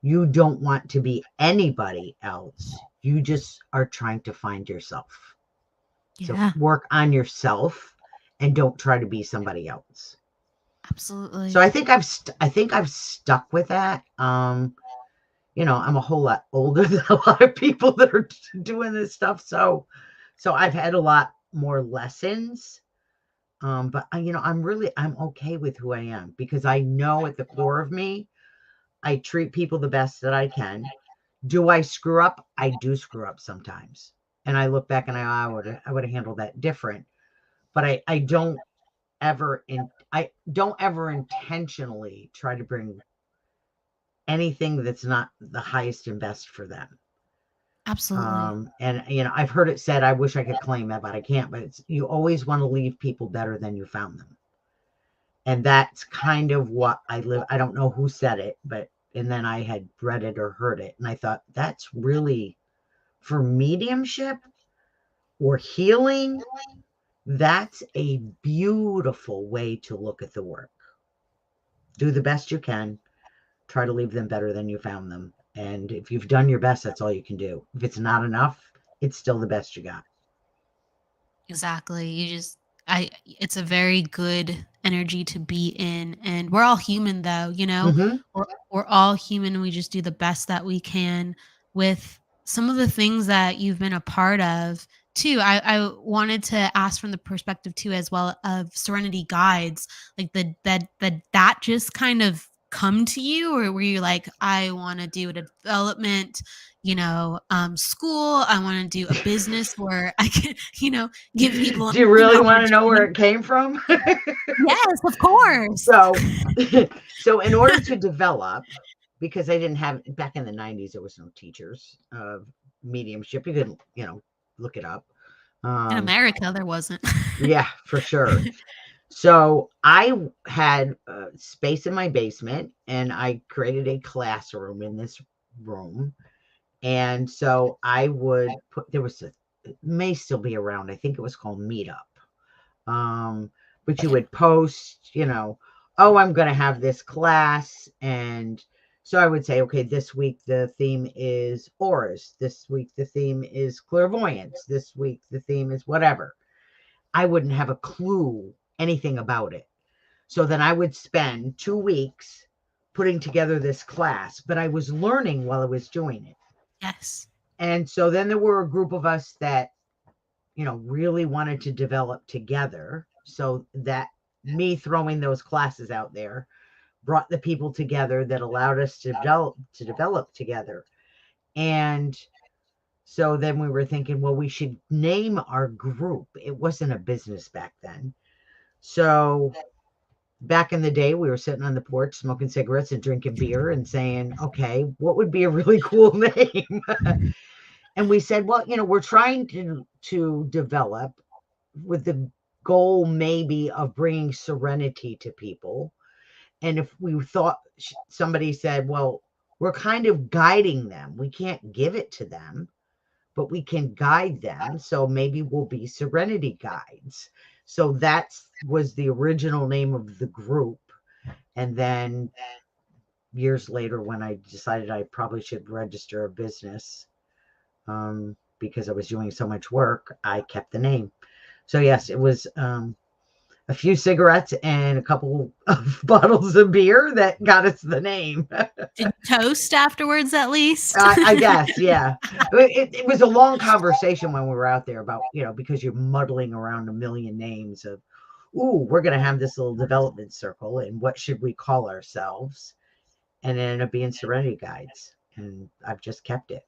You don't want to be anybody else. You just are trying to find yourself.
Yeah.
So work on yourself and don't try to be somebody else.
Absolutely.
So I think I've stuck with that. I'm a whole lot older than a lot of people that are doing this stuff. So I've had a lot more lessons. But I'm okay with who I am because I know at the core of me, I treat people the best that I can. Do I screw up? I do screw up sometimes. And I look back and I would have handled that different. But I don't ever intentionally try to bring anything that's not the highest and best for them.
Absolutely.
And I've heard it said, I wish I could claim that, but I can't. But you always want to leave people better than you found them. And that's kind of what I live. I don't know who said it, and then I had read it or heard it. And I thought, that's really, for mediumship or healing, that's a beautiful way to look at the work. Do the best you can. Try to leave them better than you found them. And if you've done your best, that's all you can do. If it's not enough, it's still the best you got.
Exactly. It's a very good energy to be in. And we're all human though,
Mm-hmm.
we're all human and we just do the best that we can with some of the things that you've been a part of too. I wanted to ask from the perspective too, as well, of Serenity Guides, like that just kind of come to you, or were you like, I want to do a development, school. I want to do a business where I can, give people
Do you really
an
want to know where
opportunity.
it came from?
Yes, of course.
So in order to develop, because I didn't have, back in the 90s, there was no teachers of mediumship. You could, look it up.
In America, there wasn't.
Yeah, for sure. So I had space in my basement, and I created a classroom in this room. And so I would put, it may still be around. I think it was called Meetup. But you would post, oh, I'm going to have this class. And so I would say, okay, this week the theme is auras. This week the theme is clairvoyance. This week the theme is whatever. I wouldn't have a clue anything about it. So then I would spend 2 weeks putting together this class, but I was learning while I was doing it.
Yes.
And so then there were a group of us that, really wanted to develop together. So that me throwing those classes out there brought the people together that allowed us to develop together. And so then we were thinking, well, we should name our group. It wasn't a business back then. So back in the day, we were sitting on the porch smoking cigarettes and drinking beer and saying, okay, what would be a really cool name? And we said, well, we're trying to develop with the goal maybe of bringing serenity to people. And if we thought, somebody said, well, we're kind of guiding them. We can't give it to them, but we can guide them. So maybe we'll be Serenity Guides. So that was the original name of the group. And then years later, when I decided I probably should register a business, because I was doing so much work, I kept the name. So yes, it was a few cigarettes and a couple of bottles of beer that got us the name.
Did you toast afterwards, at least?
I guess, yeah. It was a long conversation when we were out there about, because you're muddling around a million names of, ooh, we're going to have this little development circle, and what should we call ourselves? And it ended up being Serenity Guides, and I've just kept it.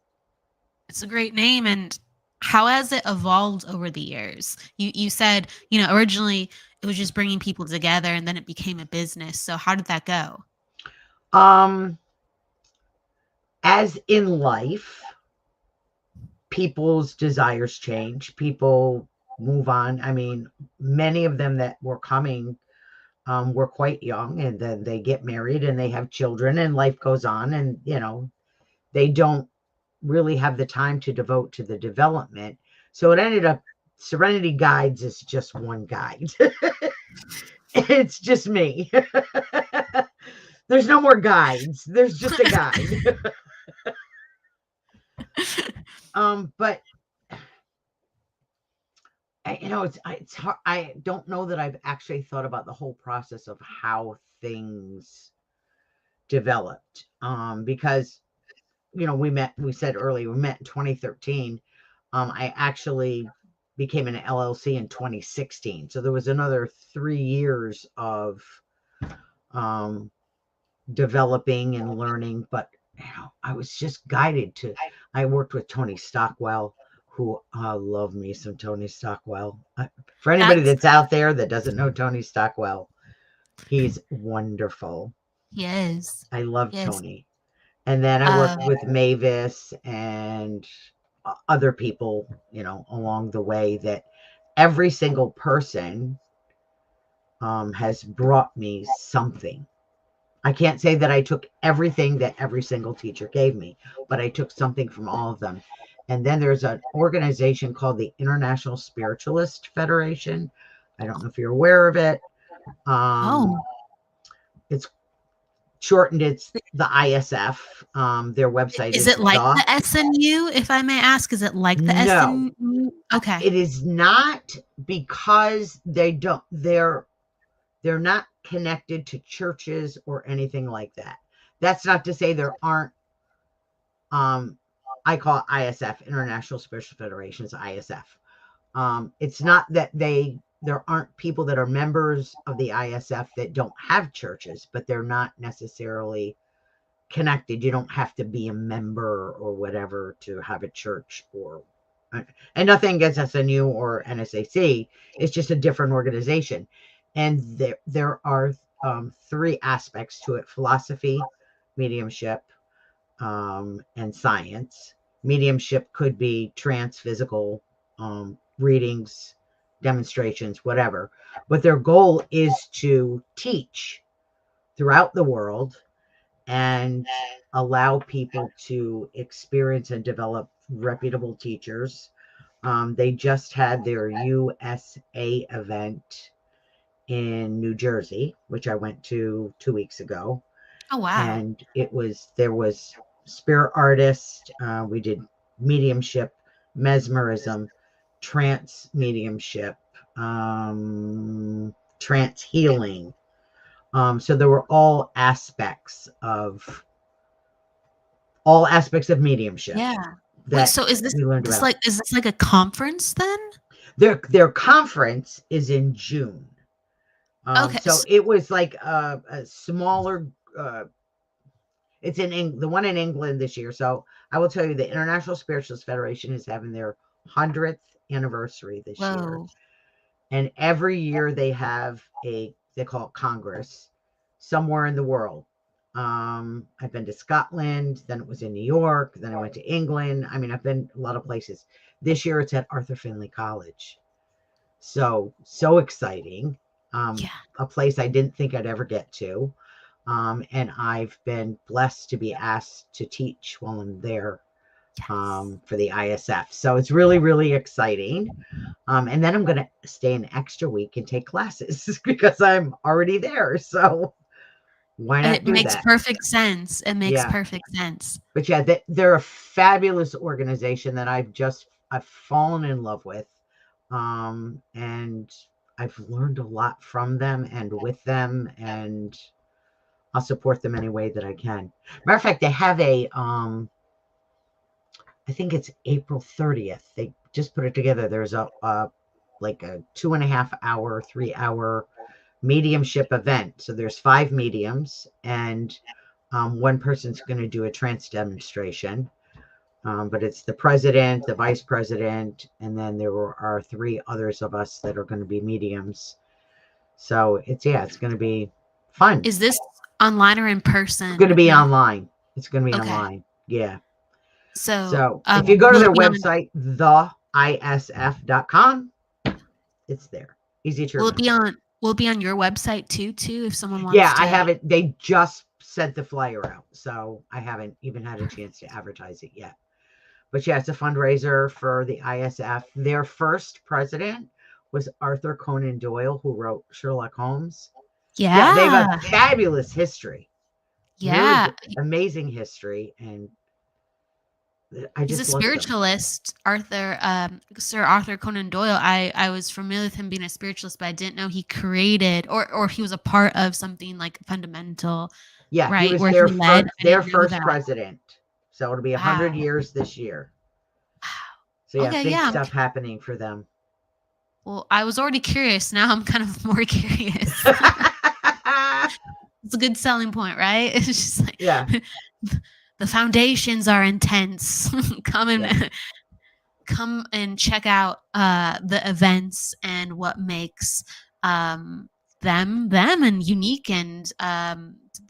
It's a great name. And how has it evolved over the years? You said, originally it was just bringing people together, and then it became a business. So how did that go?
As in life, people's desires change. People move on. I mean, many of them that were coming were quite young, and then they get married and they have children, and life goes on, and they don't really have the time to devote to the development. So it ended up, Serenity Guides is just one guide. It's just me. There's no more guides. There's just a guide. But it's hard. I don't know that I've actually thought about the whole process of how things developed. Because we said earlier, we met in 2013. I actually became an LLC in 2016. So there was another 3 years of developing and learning. But I was just guided to, I worked with Tony Stockwell, who love me some Tony Stockwell. For anybody that's out there that doesn't know Tony Stockwell, he's wonderful.
Yes.
I love Tony. And then I worked with Mavis and other people, along the way, that every single person has brought me something. I can't say that I took everything that every single teacher gave me, but I took something from all of them. And then there's an organization called the International Spiritualist Federation. I don't know if you're aware of it.
Oh,
It's shortened, it's the ISF. Their website
is
is
it like
the.
the SNU, if I may ask? Is it like the
No,
SNU? Okay.
it is not, because they're not connected to churches or anything like that. That's not to say there aren't, I call it ISF, International Spiritual Federations, ISF. It's not that there aren't people that are members of the ISF that don't have churches, but they're not necessarily connected. You don't have to be a member or whatever to have a church, and nothing against SNU or NSAC. It's just a different organization. And there are 3 aspects to it: philosophy, mediumship, and science. Mediumship could be trance, physical, readings, demonstrations, whatever. But their goal is to teach throughout the world and allow people to experience and develop reputable teachers. They just had their USA event in New Jersey, which I went to 2 weeks ago.
Oh, wow.
And there was spirit artists. We did mediumship, mesmerism, trance mediumship, trance healing. So there were all aspects of mediumship.
Yeah.
That
Wait, so is
we learned about.
this like a conference then?
Their conference is in June.
Okay.
So it was like a smaller. It's the one in England this year. So I will tell you, the International Spiritualist Federation is having their 100th anniversary this year.
Whoa.
And every year they have they call it Congress somewhere in the world. I've been to Scotland, then it was in New York, then I went to England. I mean, I've been a lot of places. This year it's at Arthur Findlay College. So exciting.
Yeah.
A place I didn't think I'd ever get to. And I've been blessed to be asked to teach while I'm there.
Yes.
For the ISF. So it's really, really exciting. And then I'm going to stay an extra week and take classes because I'm already there. So why not do that?
It makes perfect sense. It makes perfect sense.
But yeah, they're a fabulous organization that I've fallen in love with. And I've learned a lot from them and with them, and I'll support them any way that I can. Matter of fact, they have a, I think it's April 30th. They just put it together. There's a like a 2.5 hour, 3 hour mediumship event. So there's 5 mediums, and one person's going to do a trance demonstration. But it's the president, the vice president, and then there are 3 others of us that are going to be mediums. So it's going to be fun.
Is this online or in person?
It's going to be online. It's going to be online. Yeah.
So
if you go to their website, theisf.com, it's there. Easy to remember.
Will it be on your website too, if someone wants
Yeah,
to?
I haven't. They just sent the flyer out, so I haven't even had a chance to advertise it yet. But yeah, it's a fundraiser for the ISF. Their first president was Arthur Conan Doyle, who wrote Sherlock Holmes.
Yeah.
They have a fabulous history.
Yeah.
Really amazing history. And
he's a spiritualist, Sir Arthur Conan Doyle. I was familiar with him being a spiritualist, but I didn't know he created or he was a part of something like fundamental.
Yeah,
right.
He was their first president. So it'll be 100 years this year. Wow. So yeah, big stuff happening for them.
Well, I was already curious. Now I'm kind of more curious. It's a good selling point, right? It's just like, the foundations are intense. Come and check out the events and what makes them and unique, and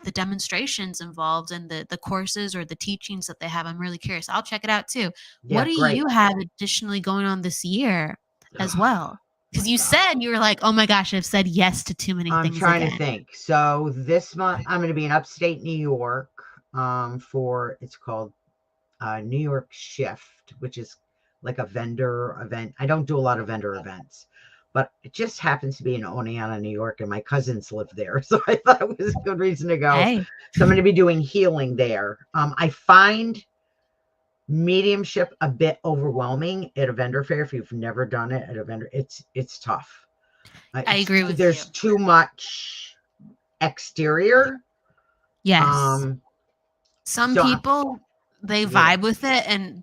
the demonstrations involved and the courses or the teachings that they have. I'm really curious. I'll check it out too. What do you have additionally going on this year as well? Because you said, you were like, oh my gosh, I've said yes to too many
I'm
things
trying
again.
to think. So this month I'm going to be in upstate New York it's called New York Shift, which is like a vendor event. I don't do a lot of vendor events, but it just happens to be in Oneonta, New York, and my cousins live there. So I thought it was a good reason to go.
Hey.
So I'm going to be doing healing there. I find mediumship a bit overwhelming at a vendor fair. If you've never done it at a vendor, it's tough.
I agree with
There's
you.
too much exterior.
Yes. Some
So
people, they
yeah.
vibe with it, and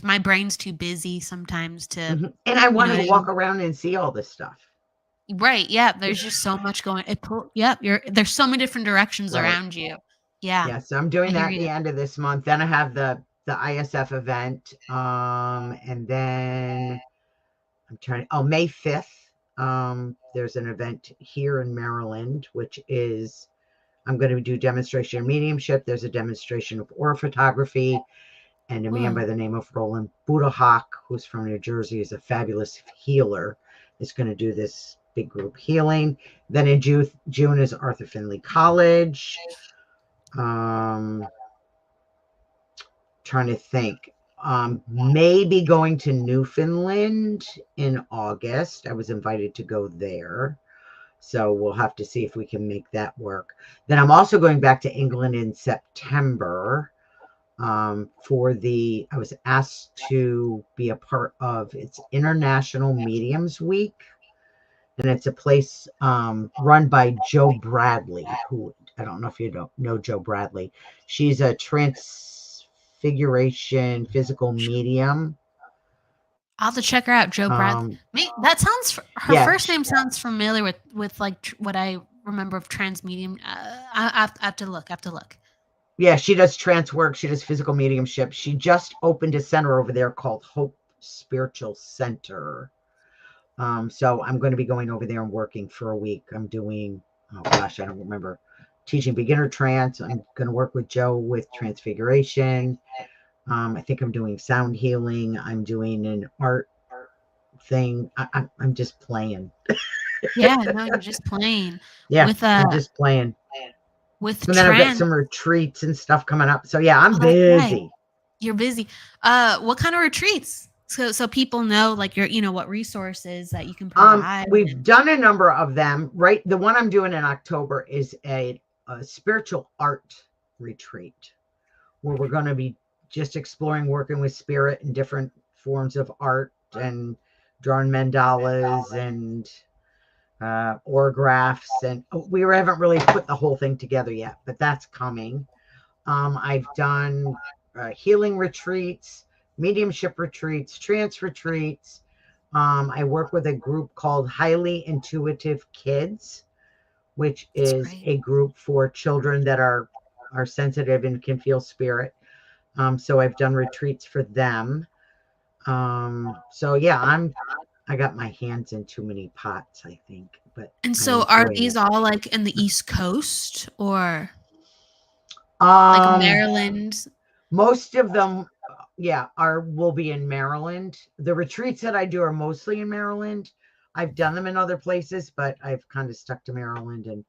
my brain's too busy sometimes to,
And I
you
want
know
to
what I
walk
mean?
around and see all this stuff.
Right. Yeah. There's just so much going. There's so many different directions
Right.
around you. Yeah.
Yeah. So I'm
I
doing
hear
that at the
you.
end of this month. Then I have the ISF event. And then May 5th. There's an event here in Maryland, which is I'm going to do demonstration of mediumship. There's a demonstration of aura photography, and a man
Whoa.
by the name of Roland Budahawk, who's from New Jersey, is a fabulous healer, is going to do this big group healing. Then in June is Arthur Findlay College. Trying to think. Maybe going to Newfoundland in August. I was invited to go there. So we'll have to see if we can make that work. Then I'm also going back to England in September I was asked to be a part of its International Mediums Week. And it's a place run by Joe Bradley, who I don't know if you don't know Joe Bradley. She's a transfiguration physical medium.
I'll have to check her out, Joe Bradley. That sounds. Her first name sounds familiar with like what I remember of trans medium. I have to look.
Yeah, she does trance work. She does physical mediumship. She just opened a center over there called Hope Spiritual Center. So I'm going to be going over there and working for a week. I'm doing, I don't remember, teaching beginner trance. I'm going to work with Joe with transfiguration. I think I'm doing sound healing. I'm doing an art thing. I'm just playing.
Yeah, no, you're just playing.
Yeah,
I'm
just playing.
With
And then I've got some retreats and stuff coming up. So yeah, I'm busy.
Right. You're busy. What kind of retreats? So people know, like, what resources that you can provide.
We've done a number of them, right? The one I'm doing in October is a spiritual art retreat where we're going to be just exploring working with spirit in different forms of art and drawing mandalas and autographs. And we haven't really put the whole thing together yet, but that's coming. I've done healing retreats, mediumship retreats, trance retreats. I work with a group called Highly Intuitive Kids, which is a group for children that are sensitive and can feel spirit. So I've done retreats for them. So yeah, I got my hands in too many pots, I think.
And so are these all like in the East Coast or like Maryland?
Most of them, will be in Maryland. The retreats that I do are mostly in Maryland. I've done them in other places, but I've kind of stuck to Maryland. And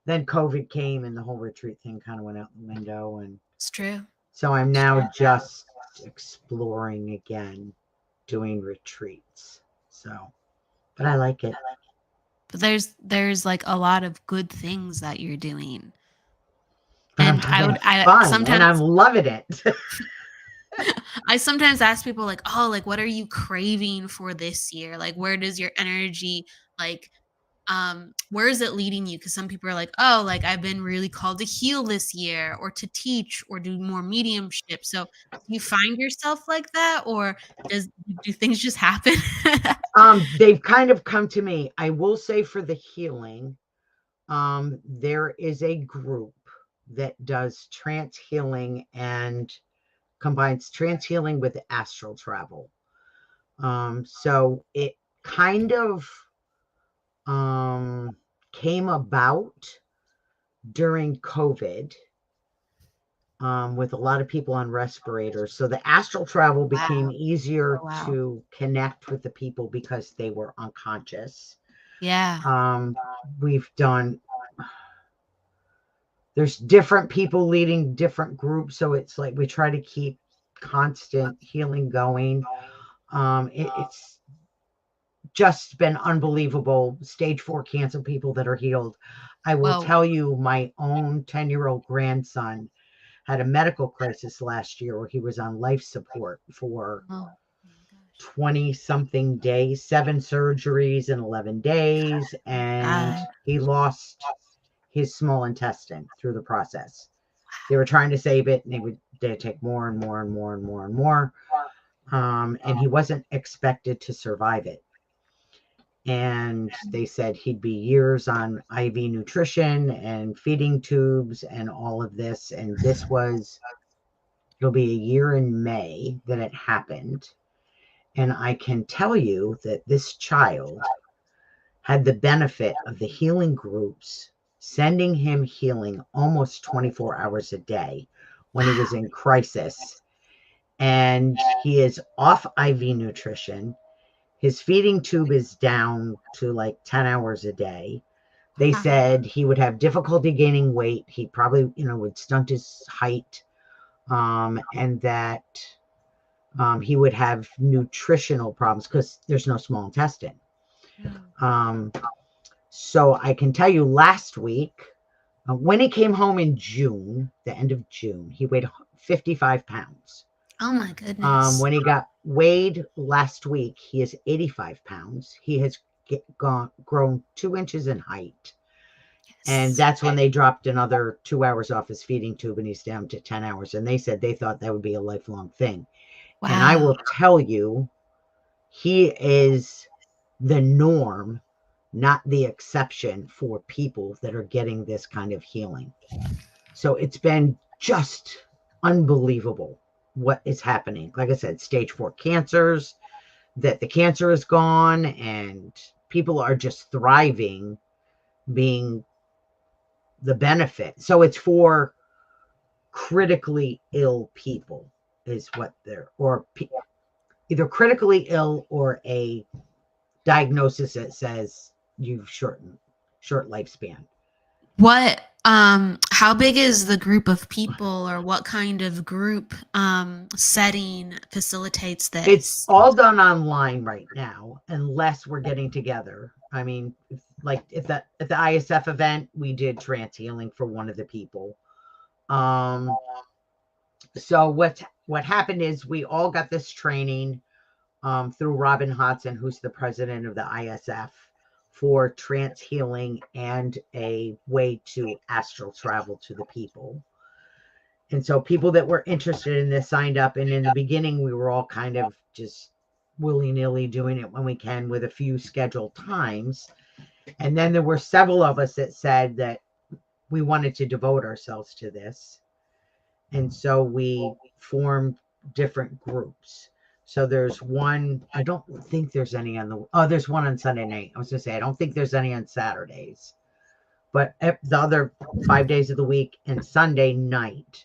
then COVID came and the whole retreat thing kind of went out the window. And
it's true.
So I'm now just exploring again, doing retreats. So, but I like it.
But there's like a lot of good things that you're doing.
And and I'm loving it.
I sometimes ask people like, oh, like, what are you craving for this year? Like, where does your energy, like, where is it leading you? Because some people are like, oh, like, I've been really called to heal this year or to teach or do more mediumship. So do you find yourself like that, or do things just happen?
They've kind of come to me. I will say for the healing, there is a group that does trance healing and combines trance healing with astral travel. So it kind of came about during COVID. with a lot of people on respirators. So the astral travel became
Wow.
easier
Oh, wow.
to connect with the people because they were unconscious.
Yeah.
We've done, there's different people leading different groups. So it's like we try to keep constant healing going. It's just been unbelievable. Stage 4 cancer people that are healed. I will
Whoa.
tell you, my own 10-year-old grandson had a medical crisis last year where he was on life support for
Oh my gosh.
20 something days, 7 surgeries in 11 days, and
God.
he lost his small intestine through the process. They were trying to save it, and they'd take more and more and more and more and more. And he wasn't expected to survive it. And they said he'd be years on IV nutrition and feeding tubes and all of this. And it'll be a year in May that it happened. And I can tell you that this child had the benefit of the healing groups sending him healing almost 24 hours a day when he was in crisis. And he is off IV nutrition. His feeding tube is down to like 10 hours a day. They said he would have difficulty gaining weight. He probably, would stunt his height. And that he would have nutritional problems because there's no small intestine. So I can tell you last week, when he came home in June, the end of June, he weighed 55 pounds.
Oh my goodness.
When he got weighed last week, he is 85 pounds. He has grown 2 inches in height.
Yes.
And that's when they dropped another 2 hours off his feeding tube and he's down to 10 hours. And they said they thought that would be a lifelong thing.
Wow.
And I will tell you, he is the norm, not the exception for people that are getting this kind of healing. So it's been just unbelievable what is happening. Like I said, stage 4 cancers, that the cancer is gone and people are just thriving, being the benefit. So it's for critically ill people is what they're, or either critically ill or a diagnosis that says you've short lifespan.
How big is the group of people, or what kind of group setting facilitates this?
It's all done online right now, unless we're getting together. I mean, like at the ISF event, we did trance healing for one of the people. So what happened is we all got this training through Robin Hodson, who's the president of the ISF, for trance healing and a way to astral travel to the people. And so people that were interested in this signed up. And in the beginning, we were all kind of just willy-nilly doing it when we can with a few scheduled times. And then there were several of us that said that we wanted to devote ourselves to this. And so we formed different groups. So there's one, I don't think there's any there's one on Sunday night. I was going to say, I don't think there's any on Saturdays. But the other 5 days of the week and Sunday night,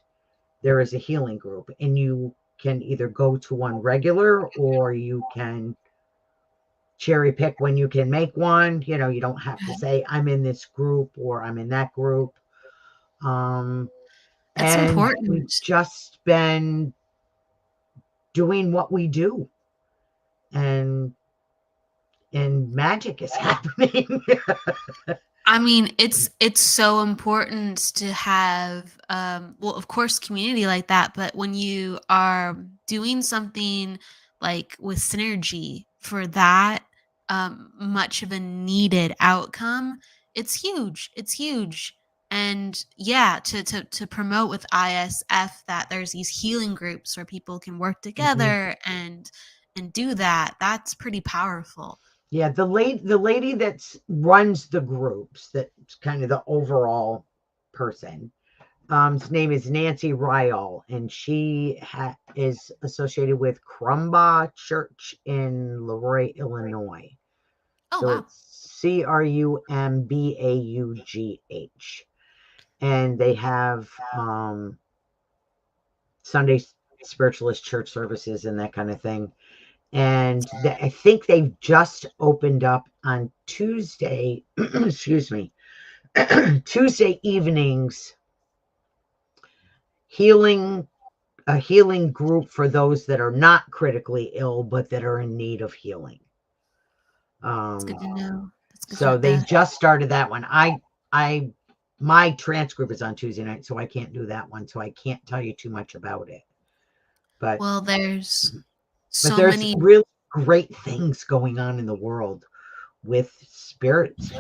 there is a healing group. And you can either go to one regular or you can cherry pick when you can make one. You don't have to say, I'm in this group or I'm in that group.
That's
and
important.
We've just been doing what we do, and magic is happening.
I mean, it's so important to have, well, of course, community like that. But when you are doing something like with synergy for that much of a needed outcome, it's huge. It's huge. And yeah, to promote with ISF that there's these healing groups where people can work together and do that. That's pretty powerful.
Yeah, the lady that runs the groups, that's kind of the overall person. His name is Nancy Ryall, and she is associated with Crumbaugh Church in Leroy, Illinois.
Oh,
so
wow.
It's CRUMBAUGH, and they have Sunday spiritualist church services and that kind of thing. And I think they've just opened up on Tuesday, excuse me, Tuesday evenings, a healing group for those that are not critically ill, but that are in need of healing.
That's good to know.
So they just started that one. My trance group is on Tuesday night, so I can't do that one. So I can't tell you too much about it. But
well, there's
there's
many
really great things going on in the world with spirits.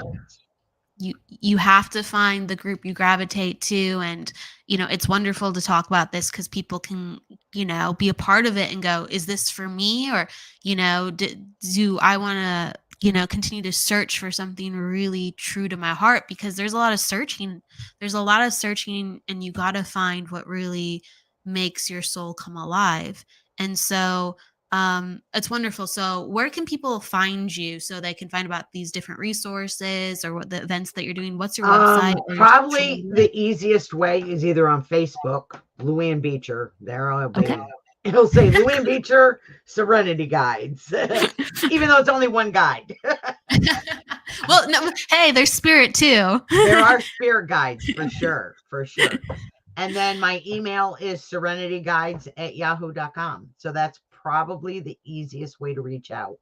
You have to find the group you gravitate to, and it's wonderful to talk about this because people can be a part of it and go, is this for me? Or do I want to continue to search for something really true to my heart? Because there's a lot of searching, and you got to find what really makes your soul come alive. And so it's wonderful. So where can people find you so they can find about these different resources or what the events that you're doing? What's your website?
Probably the easiest way is either on Facebook, Ann Beecher. There I'll be. Okay. It'll say Ann Beecher Serenity Guides, even though it's only one guide.
Well, no, hey, there's spirit too.
There are spirit guides for sure. And then my email is serenityguides@yahoo.com. So that's probably the easiest way to reach out.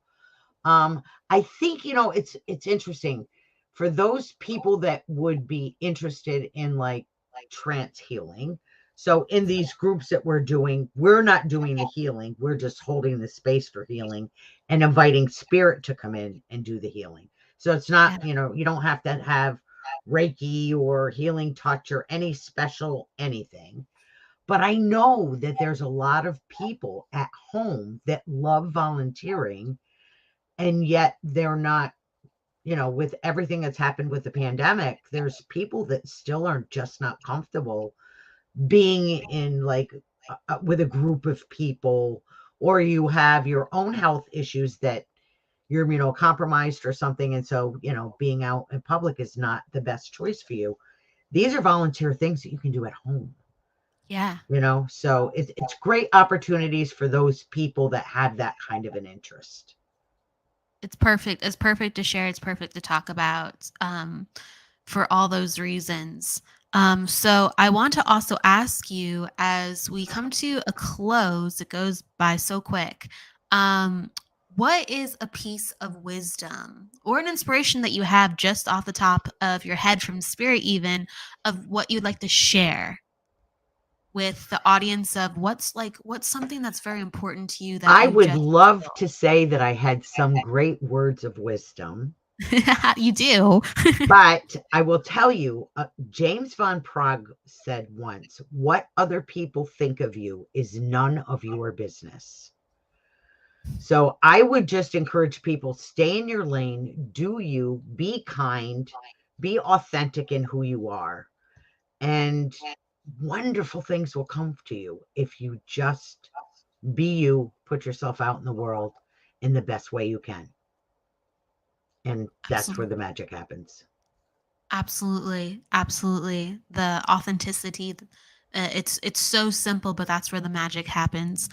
I think, it's interesting for those people that would be interested in like trance healing. So in these groups that we're doing, we're not doing the healing. We're just holding the space for healing and inviting spirit to come in and do the healing. So it's not, you don't have to have Reiki or healing touch or any special anything. But I know that there's a lot of people at home that love volunteering, and yet they're not, with everything that's happened with the pandemic, there's people that still are just not comfortable being in like with a group of people, or you have your own health issues that you're, compromised or something. And so, being out in public is not the best choice for you. These are volunteer things that you can do at home.
Yeah.
So it's great opportunities for those people that have that kind of an interest.
It's perfect. It's perfect to share. It's perfect to talk about for all those reasons. So I want to also ask you, as we come to a close, it goes by so quick. What is a piece of wisdom or an inspiration that you have just off the top of your head from spirit, even, of what you'd like to share with the audience of what's something that's very important to you that
I would love to say that I had some great words of wisdom.
You do.
But I will tell you, James Van Praagh said once, what other people think of you is none of your business. So I would just encourage people, stay in your lane, do you, be kind, be authentic in who you are, and wonderful things will come to you if you just be you, put yourself out in the world in the best way you can. And that's where the magic happens.
Absolutely. Absolutely. The authenticity, it's so simple, but that's where the magic happens.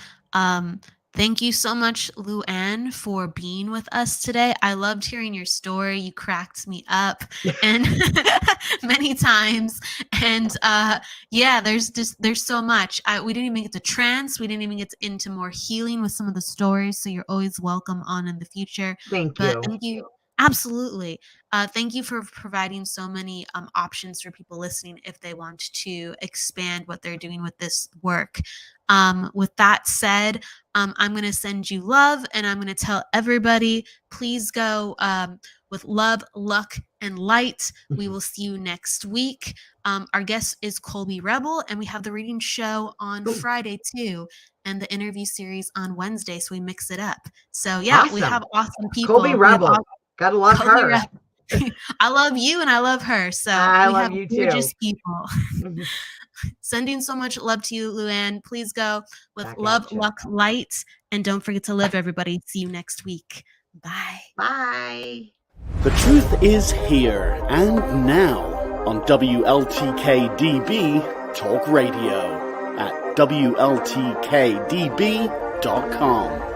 Thank you so much, Ann, for being with us today. I loved hearing your story. You cracked me up and many times. And there's so much. We didn't even get to trance. We didn't even get into more healing with some of the stories. So you're always welcome on in the future.
Thank you.
Thank you. Absolutely. Thank you for providing so many options for people listening if they want to expand what they're doing with this work. With that said, I'm going to send you love, and I'm going to tell everybody, please go with love, luck, and light. We will see you next week. Our guest is Colby Rebel, and we have the reading show on Friday too, and the interview series on Wednesday. So we mix it up. So awesome. We have awesome people.
Colby Rebel. Gotta love her.
I love you and I love her. So
I love you too.
Gorgeous people. Sending so much love to you, Ann. Please go with love, luck, light, and don't forget to live, everybody. See you next week. Bye.
Bye.
The truth is here and now on WLTK-DB Talk Radio. at WLTK-DB.com.